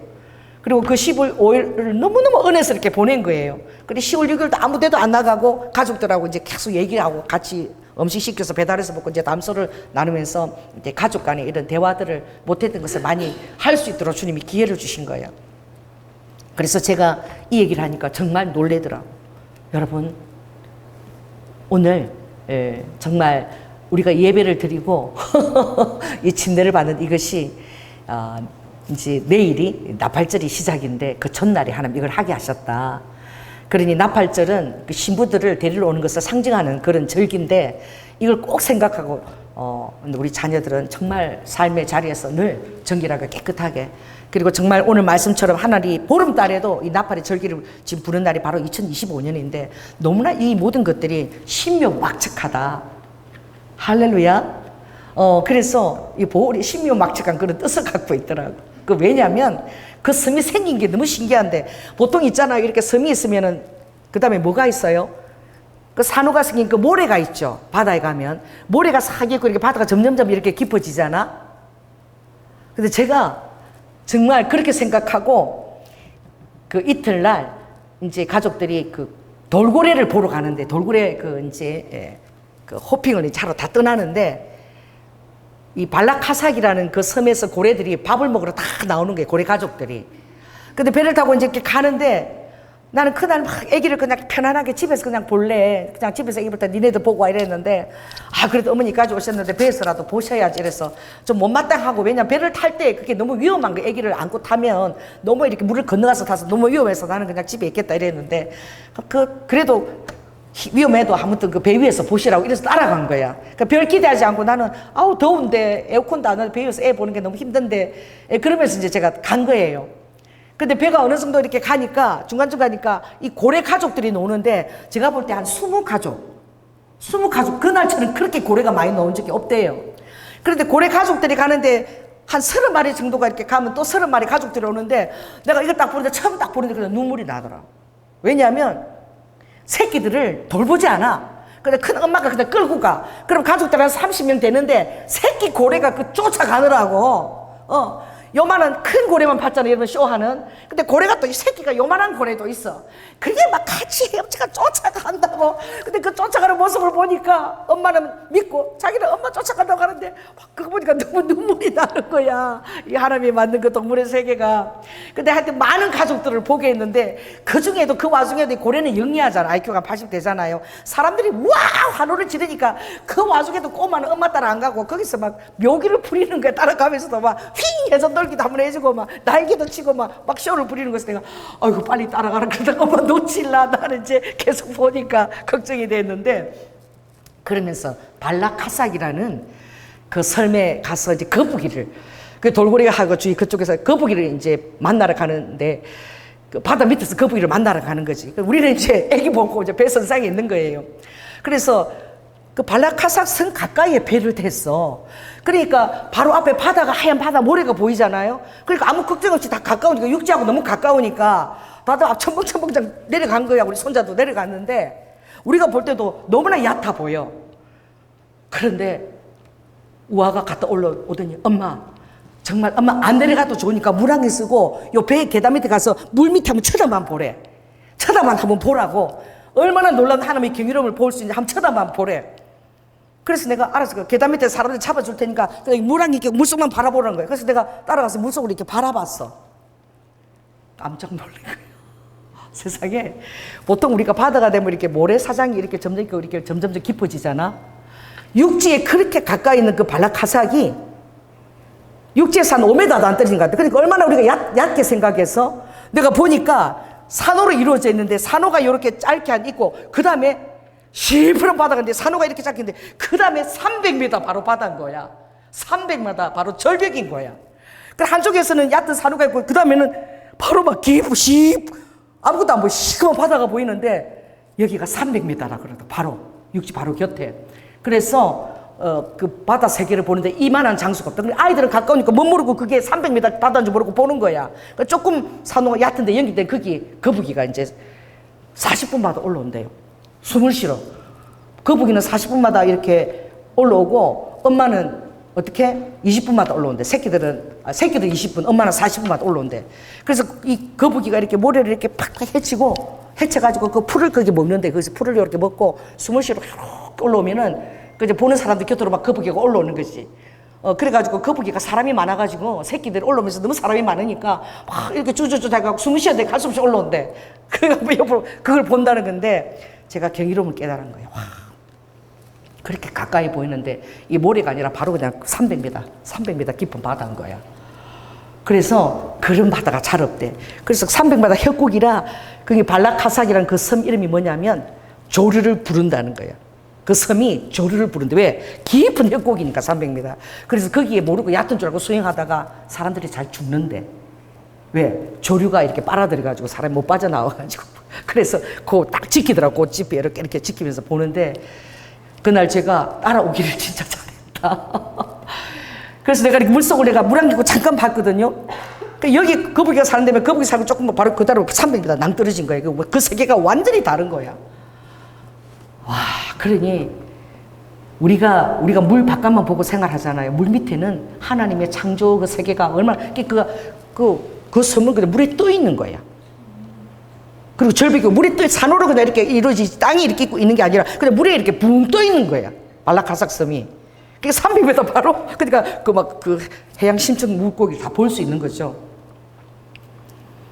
그리고 그 10월 5일을 너무너무 은혜스럽게 보낸 거예요. 그리고 10월 6일도 아무 데도 안 나가고 가족들하고 이제 계속 얘기하고 같이 음식 시켜서 배달해서 먹고 이제 담소를 나누면서 이제 가족 간에 이런 대화들을 못했던 것을 많이 할 수 있도록 주님이 기회를 주신 거예요. 그래서 제가 이 얘기를 하니까 정말 놀래더라고요. 여러분, 오늘 정말 우리가 예배를 드리고 이 침례를 받는 이것이 이제 내일이 나팔절이 시작인데 그 전날에 하나님 이걸 하게 하셨다. 그러니 나팔절은 그 신부들을 데리러 오는 것을 상징하는 그런 절기인데 이걸 꼭 생각하고 우리 자녀들은 정말 삶의 자리에서 늘 정결하게 깨끗하게 그리고 정말 오늘 말씀처럼 하나님 보름달에도 이 나팔의 절기를 지금 부는 날이 바로 2025년인데 너무나 이 모든 것들이 신묘막측하다. 할렐루야. 그래서 이 보울이 신묘막측한 그런 뜻을 갖고 있더라고. 그 왜냐하면 그 섬이 생긴 게 너무 신기한데 보통 있잖아요. 이렇게 섬이 있으면은 그 다음에 뭐가 있어요? 그 산호가 생긴 그 모래가 있죠. 바다에 가면 모래가 싹 있고 이렇게 바다가 점점점 이렇게 깊어지잖아. 근데 제가 정말 그렇게 생각하고 그 이틀날 이제 가족들이 그 돌고래를 보러 가는데 돌고래 그 이제 그 호핑을 차로 다 떠나는데 이 발라카삭이라는 그 섬에서 고래들이 밥을 먹으러 다 나오는 거예요. 고래 가족들이. 근데 배를 타고 이제 이렇게 가는데 나는 그날 막 아기를 그냥 편안하게 집에서 그냥 볼래. 그냥 집에서 아기 볼 때 니네들 보고 와 이랬는데 그래도 어머니까지 오셨는데 배에서라도 보셔야지 이래서 좀 못마땅하고 왜냐면 배를 탈 때 그게 너무 위험한 거예요. 아기를 안고 타면 너무 이렇게 물을 건너가서 타서 너무 위험해서 나는 그냥 집에 있겠다 이랬는데 그래도 위험해도 아무튼 그 배 위에서 보시라고 이래서 따라간 거야. 그러니까 별 기대하지 않고 나는 더운데 에어컨도 안 하는데 배 위에서 애 보는 게 너무 힘든데 그러면서 이제 제가 간 거예요. 근데 배가 어느 정도 이렇게 가니까 중간중간 가니까 이 고래 가족들이 노는데 제가 볼 때 한 20가족 그날처럼 그렇게 고래가 많이 노는 적이 없대요. 그런데 고래 가족들이 가는데 한 30마리 정도가 이렇게 가면 또 30마리 가족들이 오는데 내가 이걸 딱 보는데 처음 딱 보는데 그냥 눈물이 나더라. 왜냐하면 새끼들을 돌보지 않아. 근데 큰 엄마가 그냥 끌고 가. 그럼 가족들 한 30명 되는데 새끼 고래가 쫓아가느라고 요만한 큰 고래만 봤잖아요. 이런 쇼하는. 근데 고래가 또 이 새끼가 요만한 고래도 있어. 그게 막 같이 협치가 쫓아간다고. 근데 그 쫓아가는 모습을 보니까 엄마는 믿고 자기는 엄마 쫓아간다고 하는데 그거 보니까 너무 눈물이 나는 거야. 이 하나님이 만든 그 동물의 세계가. 근데 하여튼 많은 가족들을 보게 했는데 그 중에도 그 와중에도 이 고래는 영리하잖아. IQ가 80 되잖아요. 사람들이 와 환호를 지르니까 그 와중에도 꼬마는 엄마 따라 안 가고 거기서 막 묘기를 부리는 거야. 따라가면서도 막 휘 해서 떨기도 한번 해주고 막 날개도 치고 막 쇼를 부리는 것을 내가 아이고 빨리 따라가라 그러다가 엄마 놓칠라 나는 이제 계속 보니까 걱정이 됐는데 그러면서 발라카삭이라는 그 섬에 가서 이제 거북이를 그 돌고래가 하고 주위 그쪽에서 거북이를 이제 만나러 가는데 그 바다 밑에서 거북이를 만나러 가는 거지. 우리는 이제 애기 보고 이제 배 선상에 있는 거예요. 그래서 그 발라카삭 성 가까이에 배를 댔어. 그러니까 바로 앞에 바다가 하얀 바다 모래가 보이잖아요. 그러니까 아무 걱정 없이 다 가까우니까 육지하고 너무 가까우니까 바다 앞 첨벙첨벙 내려간 거야. 우리 손자도 내려갔는데 우리가 볼 때도 너무나 얕아 보여. 그런데 우아가 갔다 올라오더니 엄마 정말 엄마 안 내려가도 좋으니까 물안개 쓰고 요 배 계단 밑에 가서 물 밑에 한번 쳐다만 보래. 쳐다만 한번 보라고. 얼마나 놀란 하나님의 경이로움을 볼 수 있는지 한번 쳐다만 보래. 그래서 내가 알았어. 그 계단 밑에 사람들 잡아줄 테니까 물안개 끼고 물속만 바라보라는 거야. 그래서 내가 따라가서 물속으로 이렇게 바라봤어. 깜짝 놀란 거야. 세상에 보통 우리가 바다가 되면 이렇게 모래사장이 이렇게 점점 깊어지잖아. 육지에 그렇게 가까이 있는 그 발라카삭이 육지에서 한 5m도 안 떨어진 것 같아. 그러니까 얼마나 우리가 얕게 생각해서 내가 보니까 산호로 이루어져 있는데 산호가 이렇게 짧게 있고 그 다음에 시퍼런 바다가 있는데 산호가 이렇게 짧게 있는데 그 다음에 300m 바로 바다인 거야. 300m 바로 절벽인 거야. 그 한쪽에서는 얕은 산호가 있고 그 다음에는 바로 막 깊고 아무것도 안 보여. 시커먼 바다가 보이는데 여기가 300m라 그러다. 바로 육지 바로 곁에. 그래서 그 바다 세계를 보는데 이만한 장수가 없다. 아이들은 가까우니까 못 모르고 그게 300m 바다인 줄 모르고 보는 거야. 그러니까 조금 산호가 얕은데 연결된 거북이가 이제 40분마다 올라온대요. 숨을 쉬러. 거북이는 40분마다 이렇게 올라오고 엄마는 어떻게? 20분마다 올라온대. 새끼들 20분, 엄마는 40분마다 올라온대. 그래서 이 거북이가 이렇게 모래를 이렇게 팍팍 헤쳐가지고 그 풀을 거기 먹는데 거기서 풀을 이렇게 먹고 숨을 쉬러 이렇게 올라오면은 그 이제 보는 사람들 곁으로 막 거북이가 올라오는 거지. 그래가지고 거북이가 사람이 많아가지고 새끼들이 올라오면서 너무 사람이 많으니까 막 이렇게 쭈쭈쭈 해가지고 숨을 쉬어야 돼. 갈 수 없이 올라온대. 그래가지고 옆으로 그걸 본다는 건데 제가 경이로움을 깨달은 거예요. 와. 그렇게 가까이 보이는데 이 모래가 아니라 바로 그냥 300m 깊은 바다인 거야. 그래서 그런 바다가 잘 없대. 그래서 300m 협곡이라 그게 발라카삭이라는 그 섬 이름이 뭐냐면 조류를 부른다는 거야. 그 섬이 조류를 부른데 왜? 깊은 협곡이니까 300m. 그래서 거기에 모르고 얕은 줄 알고 수영하다가 사람들이 잘 죽는데 왜? 조류가 이렇게 빨아들여가지고 사람이 못 빠져나와가지고 그래서 그거 딱 지키더라고. 꽃집에 이렇게 지키면서 보는데 그날 제가 따라오기를 진짜 잘했다. 그래서 내가 이렇게 물속을 내가 물안기고 잠깐 봤거든요. 여기 거북이가 사는 데면 거북이 살고 조금 바로 그대로 300m 낭떨어진 거예요. 그 세계가 완전히 다른 거야. 와, 그러니 우리가 물 바깥만 보고 생활하잖아요. 물 밑에는 하나님의 창조 그 세계가 얼마나 그 섬은 그냥 물에 떠 있는 거야. 그리고 절벽이 물에 떠 산호로 그냥 이렇게 이루어지 땅이 이렇게 있고 있는 게 아니라 그냥 물에 이렇게 붕 떠 있는 거야. 발라카삭 섬이. 그러니까 300m 바로 그러니까 그 해양 심층 물고기를 다 볼 수 있는 거죠.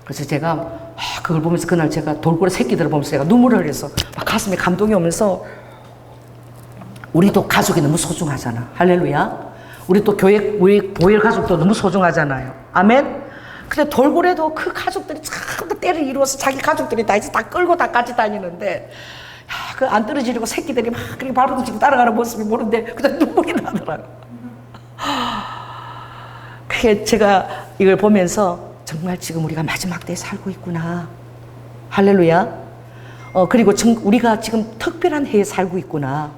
그래서 제가 그걸 보면서 그날 제가 돌고래 새끼들을 보면서 제가 눈물을 흘려서 막 가슴에 감동이 오면서 우리도 가족이 너무 소중하잖아. 할렐루야. 우리 또 우리 보혈 가족도 너무 소중하잖아요. 아멘. 근데 돌고래도 그 가족들이 참 때를 이루어서 자기 가족들이 다 이제 다 끌고 다 같이 다니는데 그 안 떨어지려고 새끼들이 막 그렇게 발버둥 치고 따라가는 모습이 보는데 그냥 눈물이 나더라고요. 그게 제가 이걸 보면서 정말 지금 우리가 마지막 때에 살고 있구나. 할렐루야. 그리고 우리가 지금 특별한 해에 살고 있구나.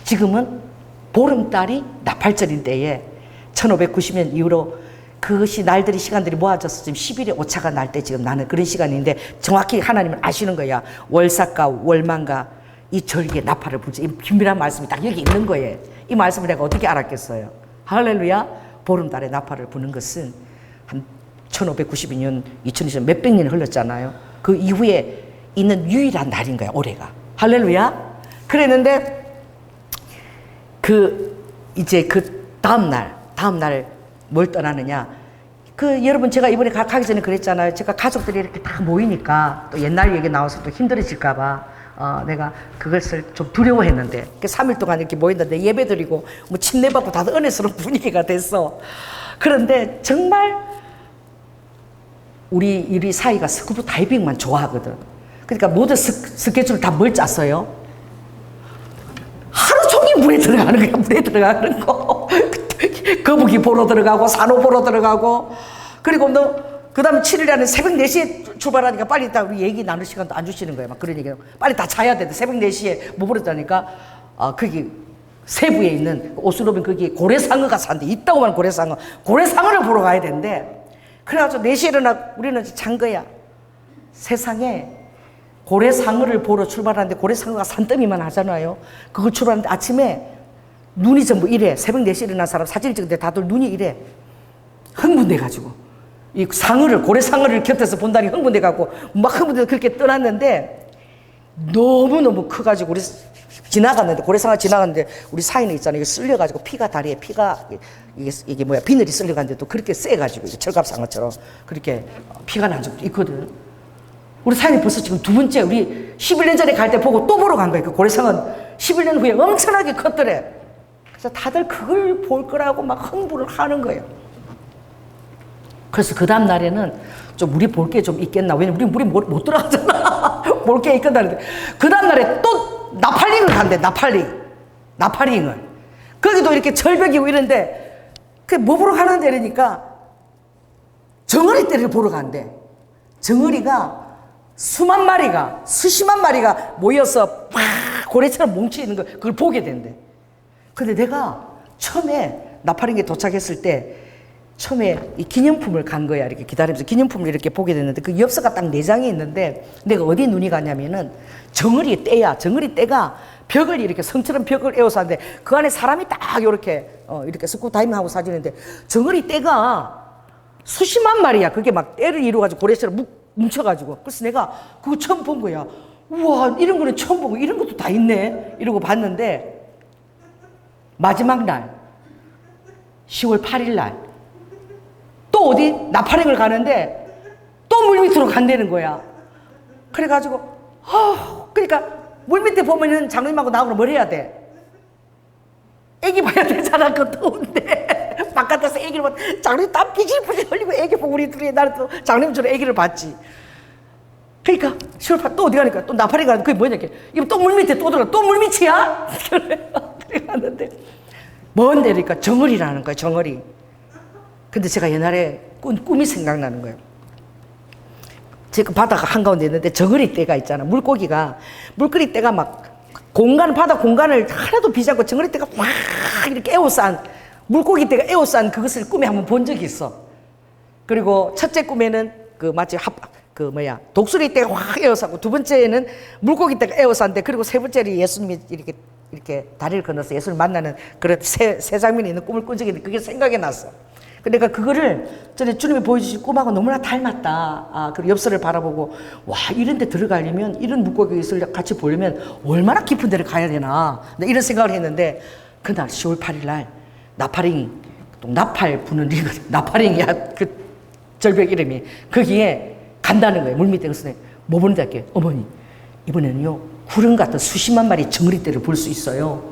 지금은 보름달이 나팔절인 때에 1590년 이후로 그것이 날들이 시간들이 모아져서 지금 10일에 오차가 날 때 지금 나는 그런 시간인데 정확히 하나님은 아시는 거야. 월삭과 월망과 이 절기에 나팔을 불지. 이 비밀한 말씀이 딱 여기 있는 거예요. 이 말씀을 내가 어떻게 알았겠어요. 할렐루야. 보름달에 나팔을 부는 것은 한 1592년, 2020년 몇백 년이 흘렀잖아요. 그 이후에 있는 유일한 날인 거야, 올해가. 할렐루야. 그랬는데 이제 다음 날 뭘 떠나느냐. 여러분 제가 이번에 가기 전에 그랬잖아요. 제가 가족들이 이렇게 다 모이니까 또 옛날 얘기 나와서 또 힘들어질까봐 내가 그것을 좀 두려워했는데 3일 동안 이렇게 모인다는데 예배 드리고 뭐 침례받고 다들 은혜스러운 분위기가 됐어. 그런데 정말 우리 사이가 스쿠버 다이빙만 좋아하거든. 그러니까 모든 스케줄 다 뭘 짰어요? 하루 종일 물에 들어가는 거야. 물에 들어가는 거. 거북이 보러 들어가고 산호 보러 들어가고 그리고 그 다음에 7일에는 새벽 4시에 출발하니까 빨리 다 우리 얘기 나눌 시간도 안 주시는 거예요. 막 그런 얘기를 빨리 다 자야 되는데 새벽 4시에 뭐 버렸다니까 거기 세부에 있는 오스로빈 거기 고래상어가 산대. 있다고만 고래상어를 보러 가야 되는데 그래가지고 4시에 일어나 우리는 잔 거야. 세상에 고래상어를 보러 출발하는데 고래상어가 산더미만 하잖아요. 그걸 출발하는데 아침에 눈이 전부 이래. 새벽 4시에 일어난 사람 사진을 찍는데 다들 눈이 이래. 흥분돼가지고 이 고래상어를 곁에서 본다니 흥분돼가지고 막 흥분돼서 그렇게 떠났는데 너무너무 커가지고 우리 고래상어 지나갔는데 우리 사이는 있잖아요. 이게 쓸려가지고 다리에 피가 이게 비늘이 쓸려갔는데 또 그렇게 세가지고 철갑상어처럼 그렇게 피가 난 적도 있거든. 우리 사연이 벌써 지금 2번째 우리 11년 전에 갈 때 보고 또 보러 간 거예요. 그 고래상은 11년 후에 엄청나게 컸더래. 그래서 다들 그걸 볼 거라고 막 흥분을 하는 거예요. 그래서 그 다음 날에는 좀 우리 볼 게 좀 있겠나. 왜냐면 우리 물에 못 들어가잖아. 볼 게 있겠다는데. 그 다음 날에 또 나팔링을 간대. 나팔링을. 거기도 이렇게 절벽이고 이런데 그게 뭐 보러 가는데 이러니까 정어리 떼를 보러 간대. 정어리가 수십만 마리가 모여서 막 고래처럼 뭉쳐있는 거 그걸 보게 된대. 근데 내가 처음에 나팔링에 도착했을 때 처음에 이 기념품을 간 거야. 이렇게 기다리면서 기념품을 이렇게 보게 됐는데 그 엽서가 딱 4장이 있는데 내가 어디 눈이 가냐면은 정어리 떼야. 정어리 떼가 벽을 이렇게 성처럼 벽을 에워서 하는데 그 안에 사람이 딱 이렇게 스쿠버 다이빙하고 사진인데 정어리 떼가 수십만 마리야. 그게 막 떼를 이루어가지고 고래처럼 뭉쳐가지고. 그래서 내가 그거 처음 본 거야. 우와, 이런 거는 처음 보고 이런 것도 다 있네. 이러고 봤는데 마지막 날 10월 8일 날 또 어디 나팔행을 가는데 또 물밑으로 간다는 거야. 그래가지고 그러니까 물밑에 보면은 장로님하고 나하고는 뭘 해야 돼? 애기 봐야 되잖아. 그 더운데 바깥에서 애기를 봐. 장로님 땀 피질피질 흘리고 애기 보고 우리 둘이 나는 또 장로님처럼 애기를 봤지. 그러니까 10월 8일 또 어디 가니까 또 나팔이 가는데 그게 뭐냐 이거 또 물밑에 또 들어가. 또 물밑이야? 그래 갔는데 뭔 데니까 정어리라는 거야. 정어리. 근데 제가 옛날에 꿈이 생각나는 거예요. 제가 바다가 한가운데 있는데 정어리 떼가 있잖아. 물고기 떼가 막 바다 공간을 하나도 비지 않고 정어리 떼가 막 이렇게 물고기 떼가 에워싼 그것을 꿈에 한번 본 적이 있어. 그리고 첫째 꿈에는 마치 독수리 떼가 확 에워싸고 두 번째는 물고기 떼가 에워싼데 그리고 세 번째는 예수님이 이렇게 다리를 건너서 예수를 만나는 그런 세 장면이 있는 꿈을 꾼 적이 있는데 그게 생각이 났어. 그러니까 그거를 전에 주님이 보여주신 꿈하고 너무나 닮았다. 그리고 엽서를 바라보고 와 이런 데 들어가려면 이런 물고기를 같이 보려면 얼마나 깊은 데를 가야 되나 이런 생각을 했는데 그날 10월 8일 날 나팔잉, 또 나팔 부는 나팔잉이야 그 절벽 이름이. 거기에 간다는 거예요. 물밑에. 그래서 뭐 보는데 할게요. 어머니 이번에는요 구름 같은 수십만 마리 정어리떼를 볼 수 있어요.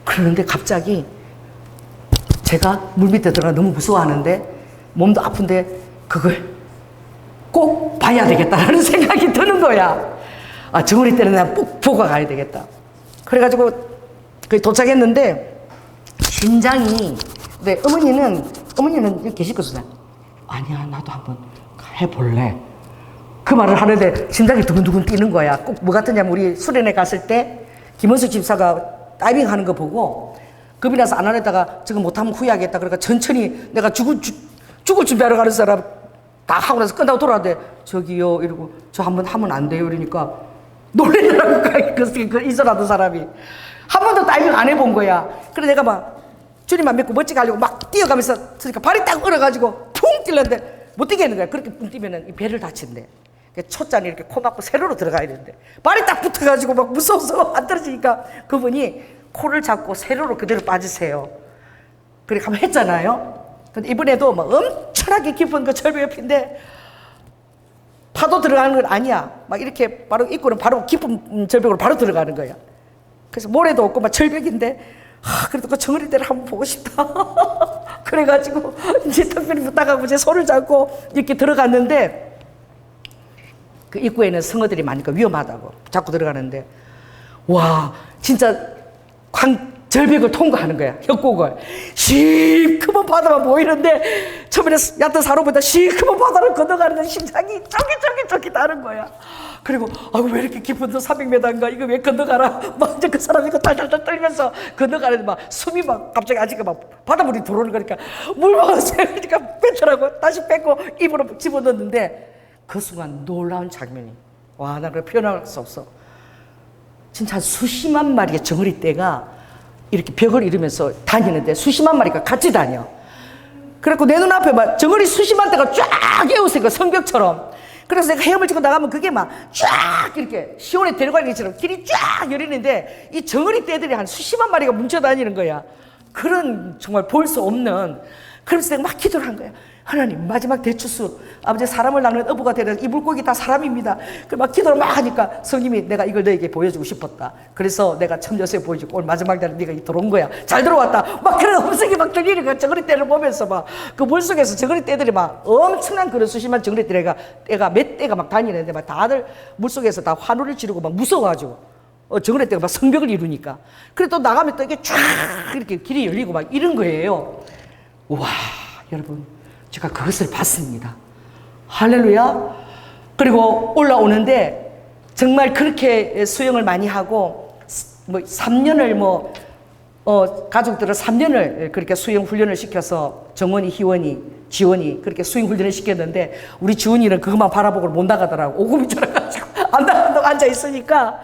그러는데 갑자기 제가 물밑에 들어가 너무 무서워하는데 몸도 아픈데 그걸 꼭 봐야 되겠다라는 생각이 드는 거야. 아, 정어리떼는 내가 꼭 보고 가야 되겠다. 그래가지고 거기 도착했는데 심장이, 근데 어머니는 여기 계실 거잖아. 아니야, 나도 한번 해볼래. 그 말을 하는데 심장이 두근두근 뛰는 거야. 꼭 뭐 같으냐면 우리 수련회 갔을 때 김원수 집사가 다이빙 하는 거 보고 겁이 나서 안 하려다가 지금 못하면 후회하겠다. 그러니까 천천히 내가 죽을 준비하러 가는 사람 다 하고 나서 끝나고 돌아왔는데 저기요 이러고 저 한번 하면 안 돼요 이러니까 놀래더라고. 그 있어라던 사람이 한 번도 다이빙 안 해본 거야. 그래 내가 막 주님만 믿고 멋지게 하려고 막 뛰어가면서 그러니까 발이 딱 얼어가지고 풍 뛰는데 못 뛰겠는 거야. 그렇게 풍 뛰면은 이 배를 다친대. 초짜니 이렇게 코 막고 세로로 들어가야 되는데 발이 딱 붙어가지고 막 무서워서 안 떨어지니까 그분이 코를 잡고 세로로 그대로 빠지세요. 그렇게 한번 했잖아요. 근데 이번에도 막 엄청나게 깊은 그 절벽 옆인데 파도 들어가는 건 아니야. 막 이렇게 바로 입구는 바로 깊은 절벽으로 바로 들어가는 거야. 그래서 모래도 없고 막 절벽인데 그래도 그 정어리떼를 한번 보고 싶다. 그래가지고 이제 특별히 부탁하고 이제 손을 잡고 이렇게 들어갔는데 그 입구에는 성어들이 많으니까 위험하다고 자꾸 들어가는데 와 진짜 절벽을 통과하는 거야. 협곡을 시커먼 바다만 보이는데 처음에는 얕은 사로보다 시커먼 바다를 건너가는데 심장이 쫄깃쫄깃쫄깃하는 거야. 그리고 왜 이렇게 깊은 데 300m인가 이거 왜 건너가라 막 이제 그 사람이 이거 딸딸딸 떨면서 건너가는데 막 숨이 막 갑자기 아직 막 바닷물이 들어오는 거니까 물 먹었어요. 그러니까 뱉더라고. 다시 뺏고 입으로 집어넣는데 그 순간 놀라운 장면이 와 나 그걸 표현할 수 없어. 진짜 한 수십만 마리의 정어리떼가 이렇게 벽을 이루면서 다니는데 수십만 마리가 같이 다녀. 그래갖고 내 눈앞에 막 정어리 수십만 대가 쫙 에워서 성벽처럼. 그래서 내가 헤엄을 치고 나가면 그게 막 쫙 이렇게 시온에 데려가는 것처럼 길이 쫙 열리는데 이 정어리 떼들이 한 수십만 마리가 뭉쳐 다니는 거야. 그런 정말 볼 수 없는. 그러면서 내가 막 기도를 한 거야. 하나님 마지막 대추수 아버지 사람을 낚는 어부가 되는 이 물고기 다 사람입니다. 그 막 기도를 막 하니까 성님이 내가 이걸 너에게 보여주고 싶었다. 그래서 내가 첨여서에 보여주고 오늘 마지막 날에 네가 들어온 거야. 잘 들어왔다. 막 그런 음성이 막 들리니까 정어리떼를 보면서 막 그 물속에서 정어리떼들이 막 엄청난 그런 수심한 정어리떼가 몇 대가 막 다니는데 막 다들 물속에서 다 환호를 지르고 막 무서워가지고 정어리떼가 막 성벽을 이루니까. 그래 또 나가면 또 이게 쫙 이렇게 길이 열리고 막 이런 거예요. 와 여러분 제가 그것을 봤습니다. 할렐루야. 그리고 올라오는데 정말 그렇게 수영을 많이 하고 뭐 3년을 가족들을 3년을 그렇게 수영 훈련을 시켜서 정원이, 희원이, 지원이 그렇게 수영 훈련을 시켰는데 우리 지원이는 그것만 바라보고 못 나가더라고. 오금이 들어가지고 안 나간다고 앉아 있으니까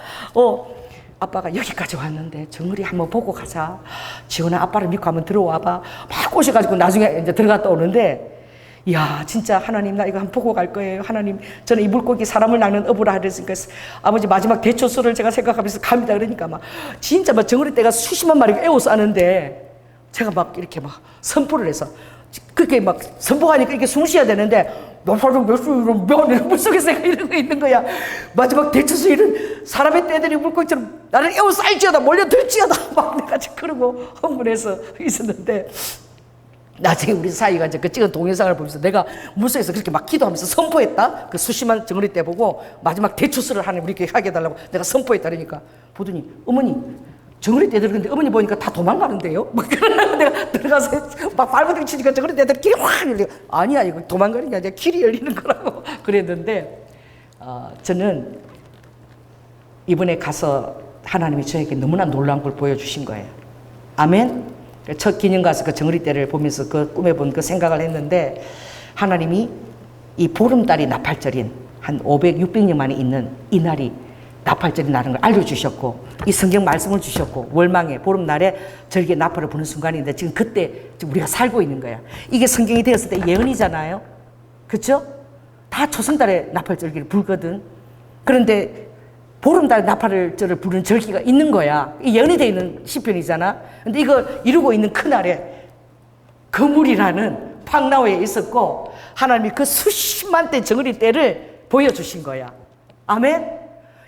아빠가 여기까지 왔는데 정어리 한번 보고 가자. 지원아 아빠를 믿고 한번 들어와봐. 막 꼬셔가지고 나중에 이제 들어갔다 오는데 이야 진짜 하나님 나 이거 한번 보고 갈 거예요. 하나님 저는 이 물고기 사람을 낚는 어부라 하랬으니까 아버지 마지막 대초수를 제가 생각하면서 갑니다. 그러니까 막 진짜 막 정어리떼가 수십만 마리가 에워싸는데 제가 막 이렇게 막 선포를 해서 그렇게 막 선포하니까 이렇게 숨 쉬어야 되는데 나팔좀 몇 수 이런 물속에서 이러고 있는 거야. 마지막 대초수 이런 사람의 떼들이 물고기처럼 나를 에워싸일지어다 몰려들지어다 막 내가 그러고 흥분해서 있었는데 나중에 우리 사이가 이제 그 찍은 동영상을 보면서 내가 물속에서 그렇게 막 기도하면서 선포했다. 그 수심한 정어리떼 보고 마지막 대추수를 하는 우리께 하게 해달라고 내가 선포했다. 그러니까 보더니 어머니 정어리떼들 근데 어머니 보니까 다 도망가는데요? 막 그러고 내가 들어가서 막 발버둥 치니까 정어리떼들 길이 확 열려. 아니야 이거 도망가는 게 아니라 길이 열리는 거라고 그랬는데 저는 이번에 가서 하나님이 저에게 너무나 놀라운 걸 보여주신 거예요. 아멘. 첫 기념 가서 그 정어리떼를 보면서 그 꿈에 본 그 생각을 했는데 하나님이 이 보름달이 나팔절인 한 500, 600년 만에 있는 이 날이 나팔절이 나는 걸 알려주셨고 이 성경 말씀을 주셨고 월망에 보름날에 절기에 나팔을 부는 순간인데 지금 그때 지금 우리가 살고 있는 거야. 이게 성경이 되었을 때 예언이잖아요. 그렇죠? 다 초승달에 나팔절기를 불거든. 그런데 보름달 나팔을 저를 부르는 절기가 있는 거야. 이 연이되어 있는 시편이잖아. 근데 이걸 이루고 있는 그날에 거물이라는 팡나오에 있었고 하나님이 그 수십만 대 정어리 떼를 보여주신 거야. 아멘?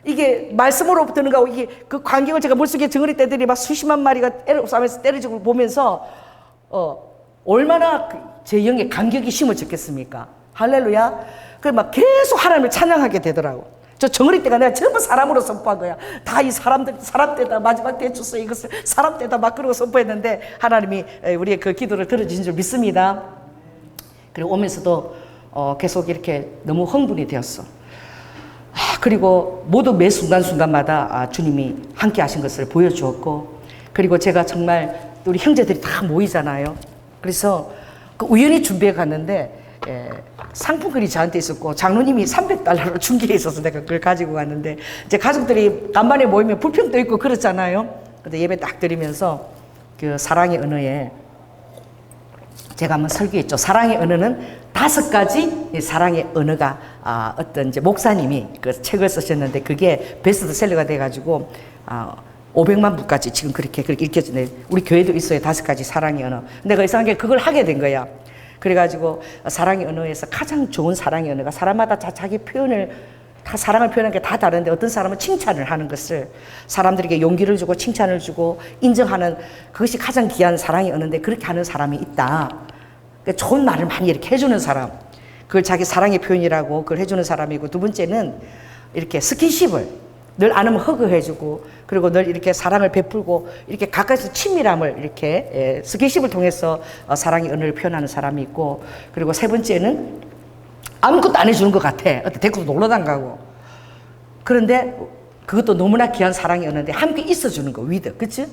이게 말씀으로 드는 거하고 이게 그 광경을 제가 물속에 정어리 떼들이 막 수십만 마리가 싸움에서 때려지고 걸 보면서 얼마나 제 영에 감격이 심어졌겠습니까? 할렐루야. 그래 막 계속 하나님을 찬양하게 되더라고. 저 정어리 떼가 내가 전부 사람으로 선포한 거야. 다 이 사람들 사람 떼다 마지막 때 줬어 이것을 사람 떼다 막 그러고 선포했는데 하나님이 우리의 그 기도를 들어주신 줄 믿습니다. 그리고 오면서도 계속 이렇게 너무 흥분이 되었어. 그리고 모두 매 순간순간마다 주님이 함께 하신 것을 보여주었고, 그리고 제가 정말 우리 형제들이 다 모이잖아요. 그래서 그 우연히 준비해 갔는데 상품권이 저한테 있었고 장로님이 $300로 준비해 있어서 내가 그걸 가지고 갔는데, 이제 가족들이 간만에 모이면 불평도 있고 그렇잖아요. 근데 예배 딱 드리면서 그 사랑의 언어에 제가 한번 설교했죠. 사랑의 언어는 5가지 사랑의 언어가 어떤 이제 목사님이 그 책을 쓰셨는데 그게 베스트셀러가 돼가지고 500만 부까지 지금 그렇게 읽혀지네. 우리 교회도 있어요. 5가지 사랑의 언어. 내가 이상하게 그걸 하게 된 거야. 그래가지고 사랑의 언어에서 가장 좋은 사랑의 언어가 사람마다 자기 표현을 다 사랑을 표현하는 게 다 다른데 어떤 사람은 칭찬을 하는 것을 사람들에게 용기를 주고 칭찬을 주고 인정하는 그것이 가장 귀한 사랑의 언어인데 그렇게 하는 사람이 있다. 그러니까 좋은 말을 많이 이렇게 해주는 사람, 그걸 자기 사랑의 표현이라고 그걸 해주는 사람이고, 두 번째는 이렇게 스킨십을 늘 안으면 허그해주고 그리고 늘 이렇게 사랑을 베풀고 이렇게 가까이서 친밀함을 이렇게 스킨십을 통해서 사랑의 언어를 표현하는 사람이 있고, 그리고 세 번째는 아무것도 안 해주는 것 같아. 어때 데리고 놀러 다가고. 그런데 그것도 너무나 귀한 사랑이 언어인데 함께 있어주는 거, 위드, 그치?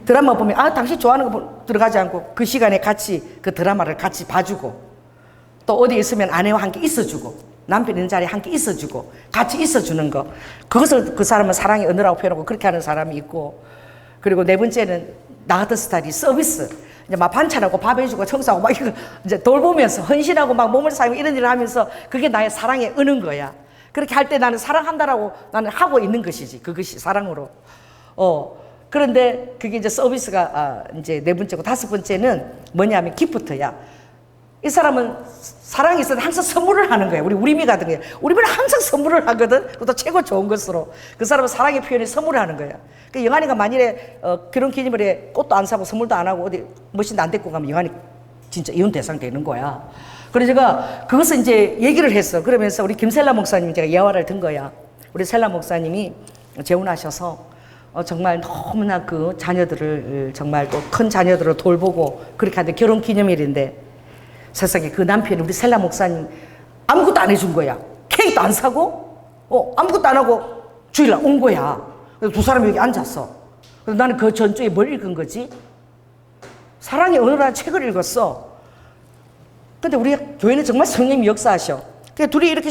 드라마 보면 당신 좋아하는 거 들어가지 않고 그 시간에 같이 그 드라마를 같이 봐주고, 또 어디 있으면 아내와 함께 있어주고 남편 있는 자리에 함께 있어주고 같이 있어주는 거, 그것을 그 사람은 사랑의 언어라고 표현하고 그렇게 하는 사람이 있고, 그리고 네 번째는 나 같은 스타일이 서비스. 이제 막 반찬하고 밥 해주고 청소하고 막 이거 이제 돌보면서 헌신하고 막 몸을 사용하고 이런 일을 하면서 그게 나의 사랑에 은은 거야. 그렇게 할 때 나는 사랑한다라고 나는 하고 있는 것이지. 그것이 사랑으로. 그런데 그게 이제 서비스가 이제 네 번째고, 다섯 번째는 뭐냐면 기프트야. 이 사람은 사랑이 있어도 항상 선물을 하는 거야. 우리 우리미 같은 거야. 우리는 항상 선물을 하거든. 그것도 최고 좋은 것으로. 그 사람은 사랑의 표현에 선물을 하는 거야. 그 영환이가 만일에 결혼 기념일에 꽃도 안 사고 선물도 안 하고 어디 멋있는 안 데리고 가면 영환이 진짜 이혼 대상 되는 거야. 그래서 제가 그것을 이제 얘기를 했어. 그러면서 우리 김셀라 목사님이 제가 예화를 든 거야. 우리 셀라 목사님이 재혼하셔서 정말 너무나 그 자녀들을 정말 또 큰 자녀들을 돌보고 그렇게 하는데 결혼 기념일인데 세상에 그 남편이 우리 셀라 목사님 아무것도 안 해준 거야. 케이크도 안 사고 아무것도 안 하고 주일날 온 거야. 그래서 두 사람이 여기 앉았어. 그래서 나는 그 전주에 뭘 읽은 거지? 사랑의 언어라는 책을 읽었어. 근데 우리 교회는 정말 성령님이 역사하셔. 그래서 둘이 이렇게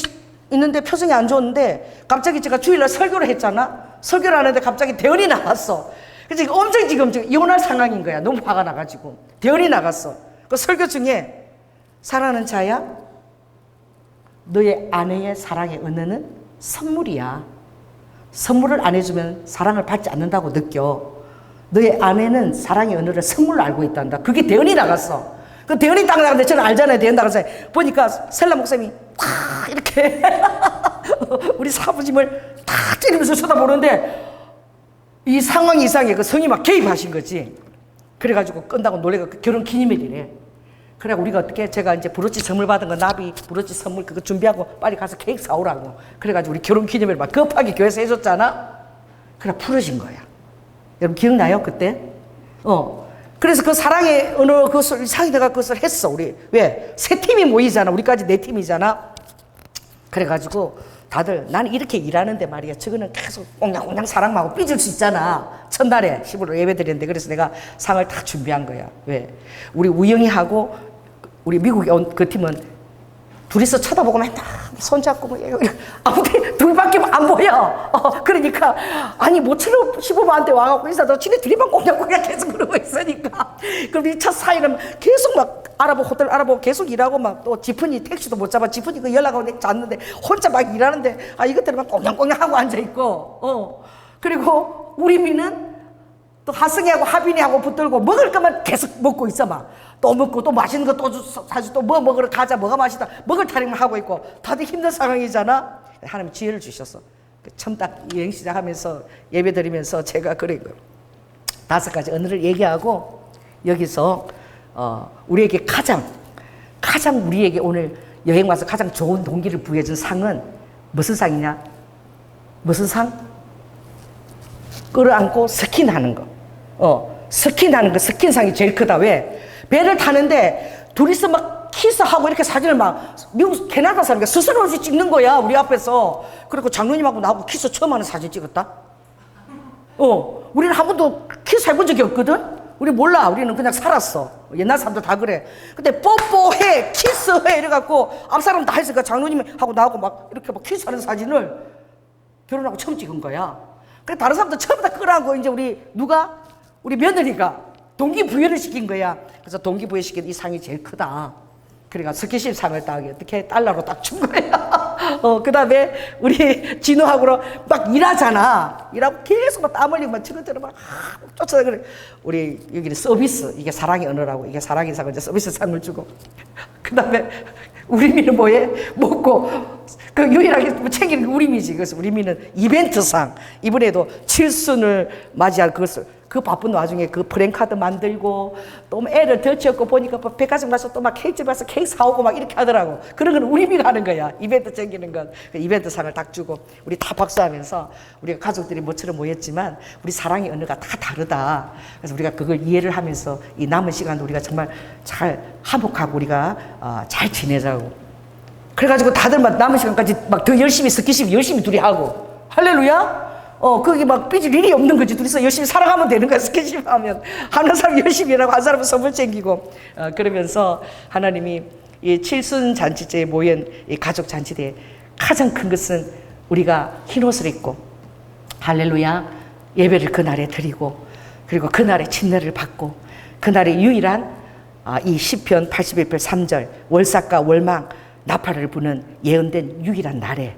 있는데 표정이 안 좋은데 갑자기 제가 주일날 설교를 했잖아. 설교를 하는데 갑자기 대언이 나갔어. 그래서 엄청 지금 이혼할 상황인 거야. 너무 화가 나가지고 대언이 나갔어. 그 설교 중에 사랑하는 자야, 너의 아내의 사랑의 언어는 선물이야. 선물을 안 해주면 사랑을 받지 않는다고 느껴. 너의 아내는 사랑의 언어를 선물로 알고 있단다. 그게 대언이 나갔어. 그 대언이 딱 나갔는데 저는 알잖아요. 대언 나가서 보니까 셀라 목사님이 탁 이렇게 우리 사부님을 탁 찌르면서 쳐다보는데 이 상황 이상에 그 성이 막 개입하신 거지. 그래가지고 끝나고 노래가 결혼 기념일이래. 그래 우리가 어떻게 제가 이제 브로치 선물 받은 거 나비 브로치 선물 그거 준비하고 빨리 가서 케이크 사오라고. 그래가지고 우리 결혼 기념일 막 급하게 교회에서 해줬잖아. 그래 풀어진 거야. 여러분 기억나요 그때? 그래서 그 사랑의 언어 그것을 상대가 그것을 했어. 우리 왜? 세 팀이 모이잖아. 우리까지 네 팀이잖아. 그래가지고 다들 나는 이렇게 일하는데 말이야. 저거는 계속 옹냥옹냥 사랑하고 삐질 수 있잖아. 첫날에 10으로 예배 드렸는데 그래서 내가 상을 다 준비한 거야. 왜? 우리 우영이하고 우리 미국에 온 그 팀은 둘이서 쳐다보고 맨날 손잡고 뭐 아무튼 둘밖에 안 보여. 그러니까 아니 모처럼 시부모한테 와갖고 인사도 지네 둘이만 꽁냥꽁냥 계속 그러고 있으니까 그럼 이 첫 사이는 계속 막 알아보고 호텔 알아보고 계속 일하고 막 또 지푼이 택시도 못 잡아 지푼이 그 연락하고 잤는데 혼자 막 일하는데 이것들은 막 꽁냥꽁냥 하고 앉아있고 그리고 우리 미는 또 하승이하고 하빈이하고 붙들고 먹을 것만 계속 먹고 있어 막. 또 먹고 또 맛있는 거 또 사주 또 뭐 먹으러 가자 뭐가 맛있다 먹을 타령만 하고 있고 다들 힘든 상황이잖아. 하나님 지혜를 주셨어. 처음 딱 여행 시작하면서 예배 드리면서 제가 그래 5가지 언어를 얘기하고 여기서 우리에게 가장 우리에게 오늘 여행 와서 가장 좋은 동기를 부여준 상은 무슨 상이냐? 무슨 상? 끌어안고 스킨하는 거. 스킨하는 거, 스킨상이 제일 크다. 왜? 배를 타는데 둘이서 막 키스하고 이렇게 사진을 막 미국 캐나다 사람이니까 스스로 없이 찍는 거야 우리 앞에서. 그리고 장로님하고 나하고 키스 처음 하는 사진 찍었다. 우리는 한 번도 키스 해본 적이 없거든. 우리 몰라. 우리는 그냥 살았어. 옛날 사람들 다 그래. 근데 뽀뽀해 키스해 이래갖고 앞 사람 다 했으니까 장로님하고 나하고 막 이렇게 막 키스하는 사진을 결혼하고 처음 찍은 거야. 그래 다른 사람들 처음 다 끌어안고 이제 우리 며느리가 동기부여를 시킨 거야. 그래서 동기부여시킨 이 상이 제일 크다. 그러니까 스킨십 상을 딱 어떻게 달러로 딱 준 거야. 그 다음에 우리 진우하고 막 일하잖아. 일하고 계속 막 땀 흘리고 막 치료대로 막 쫓아다 그래. 우리 여기는 서비스, 이게 사랑의 언어라고, 이게 사랑의 상을 이제 서비스 상을 주고. 그 다음에 우리 미는 뭐해? 먹고 그 유일하게 챙기는 게 우리 미지. 그래서 우리 미는 이벤트상. 이번에도 칠순을 맞이할 그것을 그 바쁜 와중에 그 프랭카드 만들고 또 애를 덜치었고 보니까 백화점 가서 또 막 케이크집 가서 케이크 사오고 막 이렇게 하더라고. 그런 건 우리 미가 하는 거야. 이벤트 챙기는 건. 그 이벤트 상을 딱 주고 우리 다 박수하면서 우리가 가족들이 모처럼 모였지만 우리 사랑의 언어가 다 다르다. 그래서 우리가 그걸 이해를 하면서 이 남은 시간도 우리가 정말 잘 화목하고 우리가 잘 지내자고. 그래가지고 다들 막 남은 시간까지 막 더 열심히 스킨십 열심히 둘이 하고. 할렐루야? 거기 막 삐질 일이 없는 거지. 둘이서 열심히 살아가면 되는 거야. 스킨십 하면. 한 사람 열심히 일하고 한 사람은 선물 챙기고. 그러면서 하나님이 이 칠순 잔치제에 모인 이 가족 잔치대에 가장 큰 것은 우리가 흰 옷을 입고 할렐루야 예배를 그날에 드리고 그리고 그날에 침례를 받고 그날에 유일한 이 시편 81편 3절 월삭과 월망 나팔을 부는 예언된 유일한 날에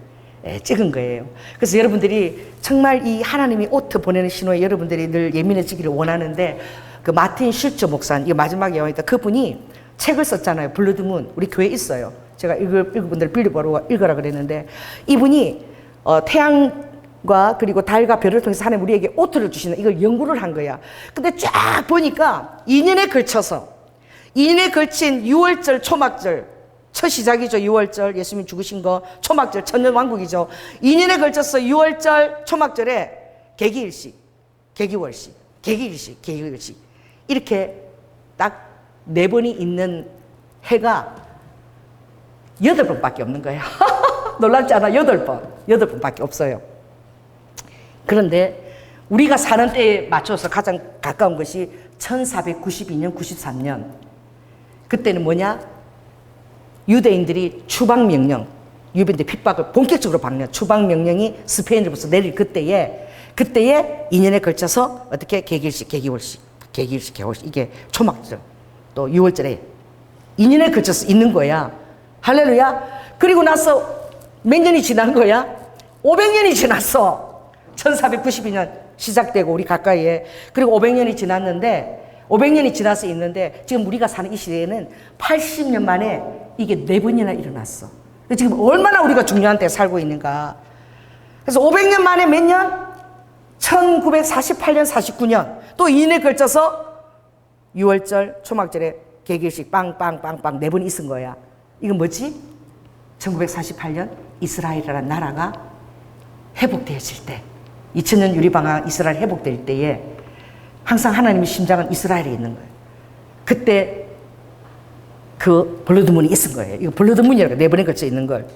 찍은 거예요. 그래서 여러분들이 정말 이 하나님이 오트 보내는 신호에 여러분들이 늘 예민해지기를 원하는데 그 마틴 슐처 목사 이거 마지막에 나와 있다. 그분이 책을 썼잖아요. 블러드문 우리 교회에 있어요. 제가 읽어분들 빌리버로 읽으라 그랬는데 이분이 태양과 그리고 달과 별을 통해서 하나님 우리에게 오트를 주시는 이걸 연구를 한 거야. 근데 쫙 보니까 2년에 걸친 6월절 초막절 첫 시작이죠. 6월절 예수님 죽으신 거 초막절 천년왕국이죠. 2년에 걸쳐서 6월절 초막절에 개기일식 개기월식 개기일식 개기월식 이렇게 딱 4번이 있는 해가 8번밖에 없는 거야. 놀랍지 않아? 8번밖에 없어요. 그런데 우리가 사는 때에 맞춰서 가장 가까운 것이 1492년 93년 그때는 뭐냐? 유대인들이 추방명령, 유대인들 핍박을 본격적으로 받는 추방명령이 스페인으로부터 내릴 그때에 2년에 걸쳐서 어떻게 개기일식, 개기월식 이게 초막절 또 6월절에 2년에 걸쳐서 있는 거야. 할렐루야. 그리고 나서 몇 년이 지난 거야? 500년이 지났어. 1492년 시작되고 우리 가까이에 그리고 500년이 지났는데 500년이 지나서 있는데 지금 우리가 사는 이 시대에는 80년 만에 이게 4번이나 일어났어. 지금 얼마나 우리가 중요한 때 살고 있는가. 그래서 500년 만에 몇 년? 1948년, 49년. 또 2년에 걸쳐서 6월절, 초막절에 개기일식 빵빵빵빵 4번이 있은 거야. 이건 뭐지? 1948년 이스라엘이라는 나라가 회복되었을 때 2000년 유리방학 이스라엘 회복될 때에 항상 하나님의 심장은 이스라엘에 있는 거예요. 그때 그 블러드문이 있은 거예요. 이거 블러드문이라고 4번에 걸쳐 있는 걸.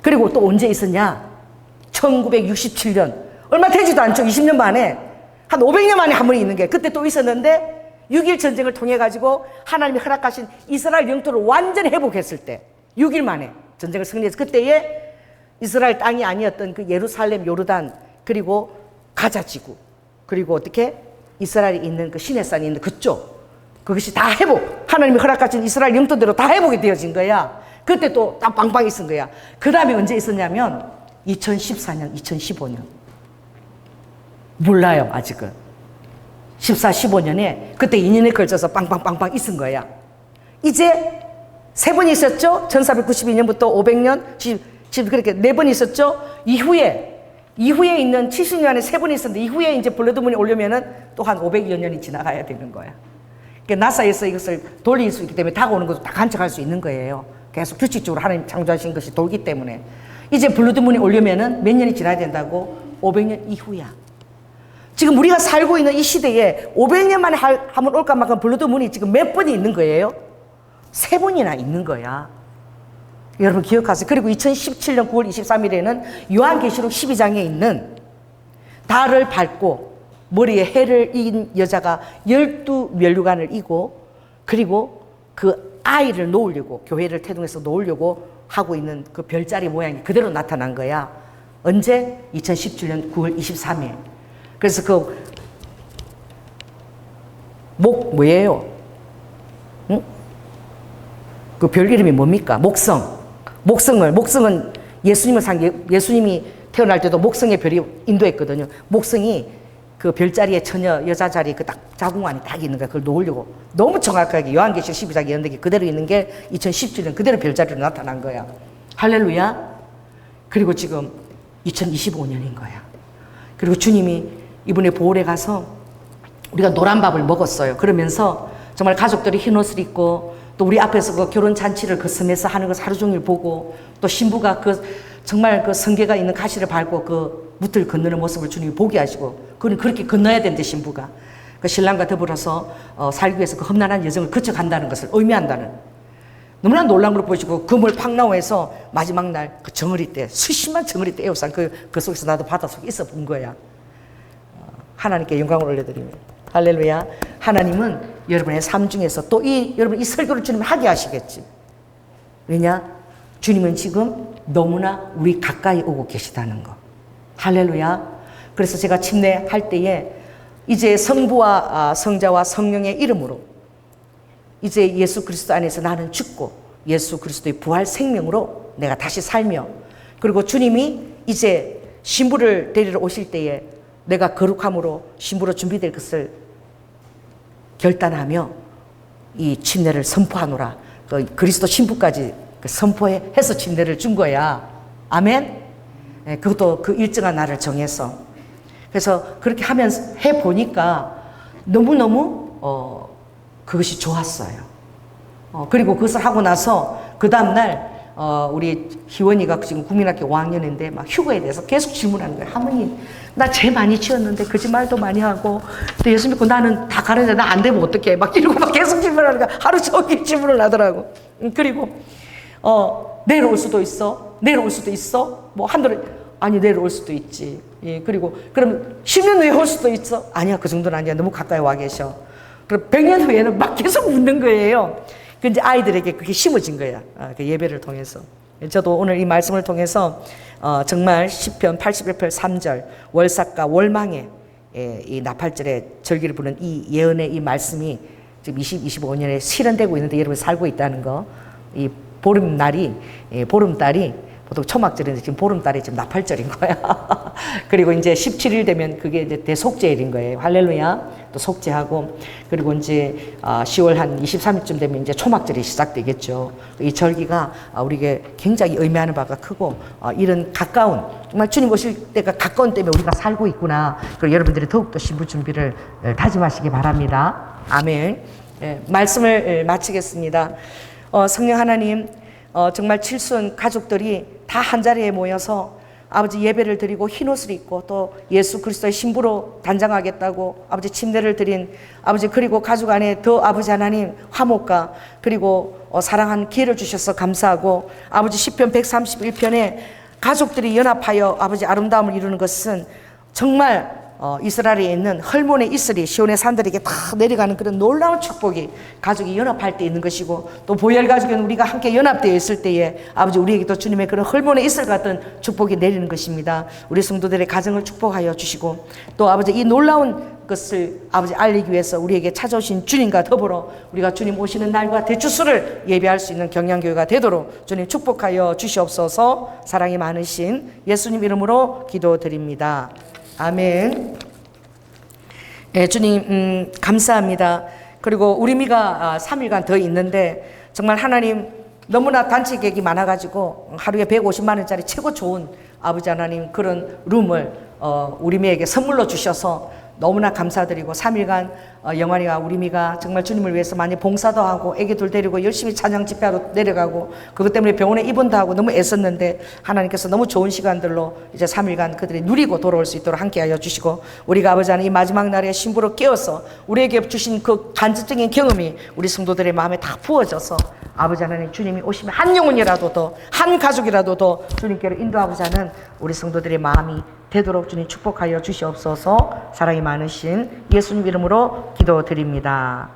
그리고 또 언제 있었냐? 1967년. 얼마 되지도 않죠. 20년 만에. 한 500년 만에 한 번이 있는 게. 그때 또 있었는데 6.1 전쟁을 통해 가지고 하나님이 허락하신 이스라엘 영토를 완전히 회복했을 때 6일 만에 전쟁을 승리해서 그때에 이스라엘 땅이 아니었던 그 예루살렘, 요르단 그리고 가자 지구 그리고 어떻게 이스라엘이 있는 그 시내산이 있는 그쪽 그것이 다 회복, 하나님이 허락하신 이스라엘 영토대로 다 회복이 되어진 거야. 그때 또 딱 빵빵 있은 거야. 그 다음에 언제 있었냐면 2014년, 2015년. 몰라요, 아직은. 14, 15년에 그때 2년에 걸쳐서 빵빵빵빵 있은 거야. 이제 3번 있었죠? 1492년부터 500년, 지금 그렇게 4번 있었죠? 이후에 있는 70년에 3번 있었는데, 이후에 이제 블러드문이 오려면은 또 한 500여 년이 지나가야 되는 거야. 그러니까 나사에서 이것을 돌릴 수 있기 때문에 다가오는 것도 다 관측할 수 있는 거예요. 계속 규칙적으로 하나님 창조하신 것이 돌기 때문에. 이제 블러드문이 오려면은 몇 년이 지나야 된다고? 500년 이후야. 지금 우리가 살고 있는 이 시대에 500년 만에 하면 올까 말까 블러드문이 지금 몇 번이 있는 거예요? 3번이나 있는 거야. 여러분 기억하세요. 그리고 2017년 9월 23일에는 요한계시록 12장에 있는 달을 밟고 머리에 해를 이긴 여자가 12면류관을 이고, 그리고 그 아이를 놓으려고, 교회를 태동해서 놓으려고 하고 있는 그 별자리 모양이 그대로 나타난 거야. 언제? 2017년 9월 23일. 그래서 그 뭐예요? 응? 그 별 이름이 뭡니까? 목성은 예수님이 태어날 때도 목성의 별이 인도했거든요. 목성이 그 별자리에 처녀 여자 자리 그 딱 자궁 안에 딱 있는 거야. 그걸 놓으려고 너무 정확하게 요한계시록 12장 연대기 그대로 있는 게 2017년 그대로 별자리로 나타난 거야. 할렐루야. 그리고 지금 2025년인 거야. 그리고 주님이 이번에 보홀에 가서 우리가 노란 밥을 먹었어요. 그러면서 정말 가족들이 흰 옷을 입고, 또 우리 앞에서 그 결혼 잔치를 그 섬에서 하는 것을 하루 종일 보고, 또 신부가 그 정말 그 성게가 있는 가시를 밟고 그 무틀 건너는 모습을 주님이 보게 하시고, 그는 그렇게 건너야 된대, 신부가. 그 신랑과 더불어서 살기 위해서 그 험난한 여정을 거쳐간다는 것을 의미한다는, 너무나 놀라운 걸 보시고 금을 팍나오에서 마지막 날 그 정어리 때, 수십만 정어리 때 에워싼 그 속에서 나도 바닷속에 있어 본 거야. 하나님께 영광을 올려드립니다. 할렐루야. 하나님은 여러분의 삶 중에서 또 여러분 이 설교를 주님 하게 하시겠지. 왜냐? 주님은 지금 너무나 우리 가까이 오고 계시다는 거. 할렐루야. 그래서 제가 침례할 때에 이제 성부와 성자와 성령의 이름으로 이제 예수 그리스도 안에서 나는 죽고 예수 그리스도의 부활 생명으로 내가 다시 살며, 그리고 주님이 이제 신부를 데리러 오실 때에 내가 거룩함으로 신부로 준비될 것을 결단하며 이 침례를 선포하노라. 그 그리스도 신부까지 선포해서 침례를 준 거야. 아멘. 네, 그것도 그 일정한 날을 정해서. 그래서 그렇게 하면서 해보니까 너무너무 그것이 좋았어요. 그리고 그것을 하고 나서 그 다음날 우리 희원이가 지금 국민학교 5학년인데 막 휴거에 대해서 계속 질문하는 거예요. 할머니, 나 죄 많이 지었는데 거짓말도 많이 하고 또 예수 믿고 나는 다 가는데 나 안 되면 어떡해? 막 이러고 막 계속 질문하는 거야. 하루 종일 질문을 하더라고. 그리고 내일 올 수도 있어. 내일 올 수도 있어. 뭐 한도를 아니 내일 올 수도 있지. 예, 그리고 그럼 10년 후에 올 수도 있어. 아니야, 그 정도는 아니야. 너무 가까이 와 계셔. 그럼 100년 후에는 막 계속 묻는 거예요. 그 이제 아이들에게 그게 심어진 거야. 그 예배를 통해서. 저도 오늘 이 말씀을 통해서 정말 시편 81편 3절 월삭과 월망의 이 나팔절의 절기를 부르는 이 예언의 이 말씀이 지금 25년에 실현되고 있는데 여러분 살고 있다는 거. 이 보름달이 보통 초막절인데 지금 보름달이 지금 나팔절인 거야. 그리고 이제 17일 되면 그게 이제 대속죄일인 거예요. 할렐루야. 또 속죄하고, 그리고 이제 10월 한 23일쯤 되면 이제 초막절이 시작되겠죠. 이 절기가 우리에게 굉장히 의미하는 바가 크고, 이런 가까운, 정말 주님 오실 때가 가까운 때문에 우리가 살고 있구나. 그리고 여러분들이 더욱더 신부 준비를 다짐하시기 바랍니다. 아멘. 예, 말씀을 마치겠습니다. 성령 하나님, 정말 칠순 가족들이 다 한자리에 모여서 아버지 예배를 드리고 흰옷을 입고 또 예수 그리스도의 신부로 단장하겠다고 아버지 침례를 드린 아버지, 그리고 가족 안에 더 아버지 하나님 화목과 그리고 사랑한 기회를 주셔서 감사하고, 아버지 시편 131편에 가족들이 연합하여 아버지 아름다움을 이루는 것은 정말 이스라엘에 있는 헐몬의 이슬이 시온의 산들에게 다 내려가는 그런 놀라운 축복이 가족이 연합할 때 있는 것이고, 또 보혈 가족은 우리가 함께 연합되어 있을 때에 아버지 우리에게도 주님의 그런 헐몬의 이슬 같은 축복이 내리는 것입니다. 우리 성도들의 가정을 축복하여 주시고, 또 아버지 이 놀라운 것을 아버지 알리기 위해서 우리에게 찾아오신 주님과 더불어 우리가 주님 오시는 날과 대추수를 예배할 수 있는 경량교회가 되도록 주님 축복하여 주시옵소서. 사랑이 많으신 예수님 이름으로 기도드립니다. 아멘. 예, 주님 감사합니다. 그리고 우리 미가 3일간 더 있는데 정말 하나님 너무나 단체 계획이 많아가지고 하루에 150만 원짜리 최고 좋은 아버지 하나님 그런 룸을 우리 미에게 선물로 주셔서 너무나 감사드리고, 3일간 영환이가 우리 미가 정말 주님을 위해서 많이 봉사도 하고 애기들 데리고 열심히 찬양 집회하러 내려가고 그것 때문에 병원에 입원도 하고 너무 애썼는데 하나님께서 너무 좋은 시간들로 이제 3일간 그들이 누리고 돌아올 수 있도록 함께하여 주시고, 우리가 아버지 하나님 이 마지막 날에 신부로 깨어서 우리에게 주신 그 간접적인 경험이 우리 성도들의 마음에 다 부어져서 아버지 하나님 주님이 오시면 한 영혼이라도 더, 한 가족이라도 더 주님께로 인도하고자 하는 우리 성도들의 마음이 되도록 주님 축복하여 주시옵소서. 사랑이 많으신 예수님 이름으로 기도드립니다.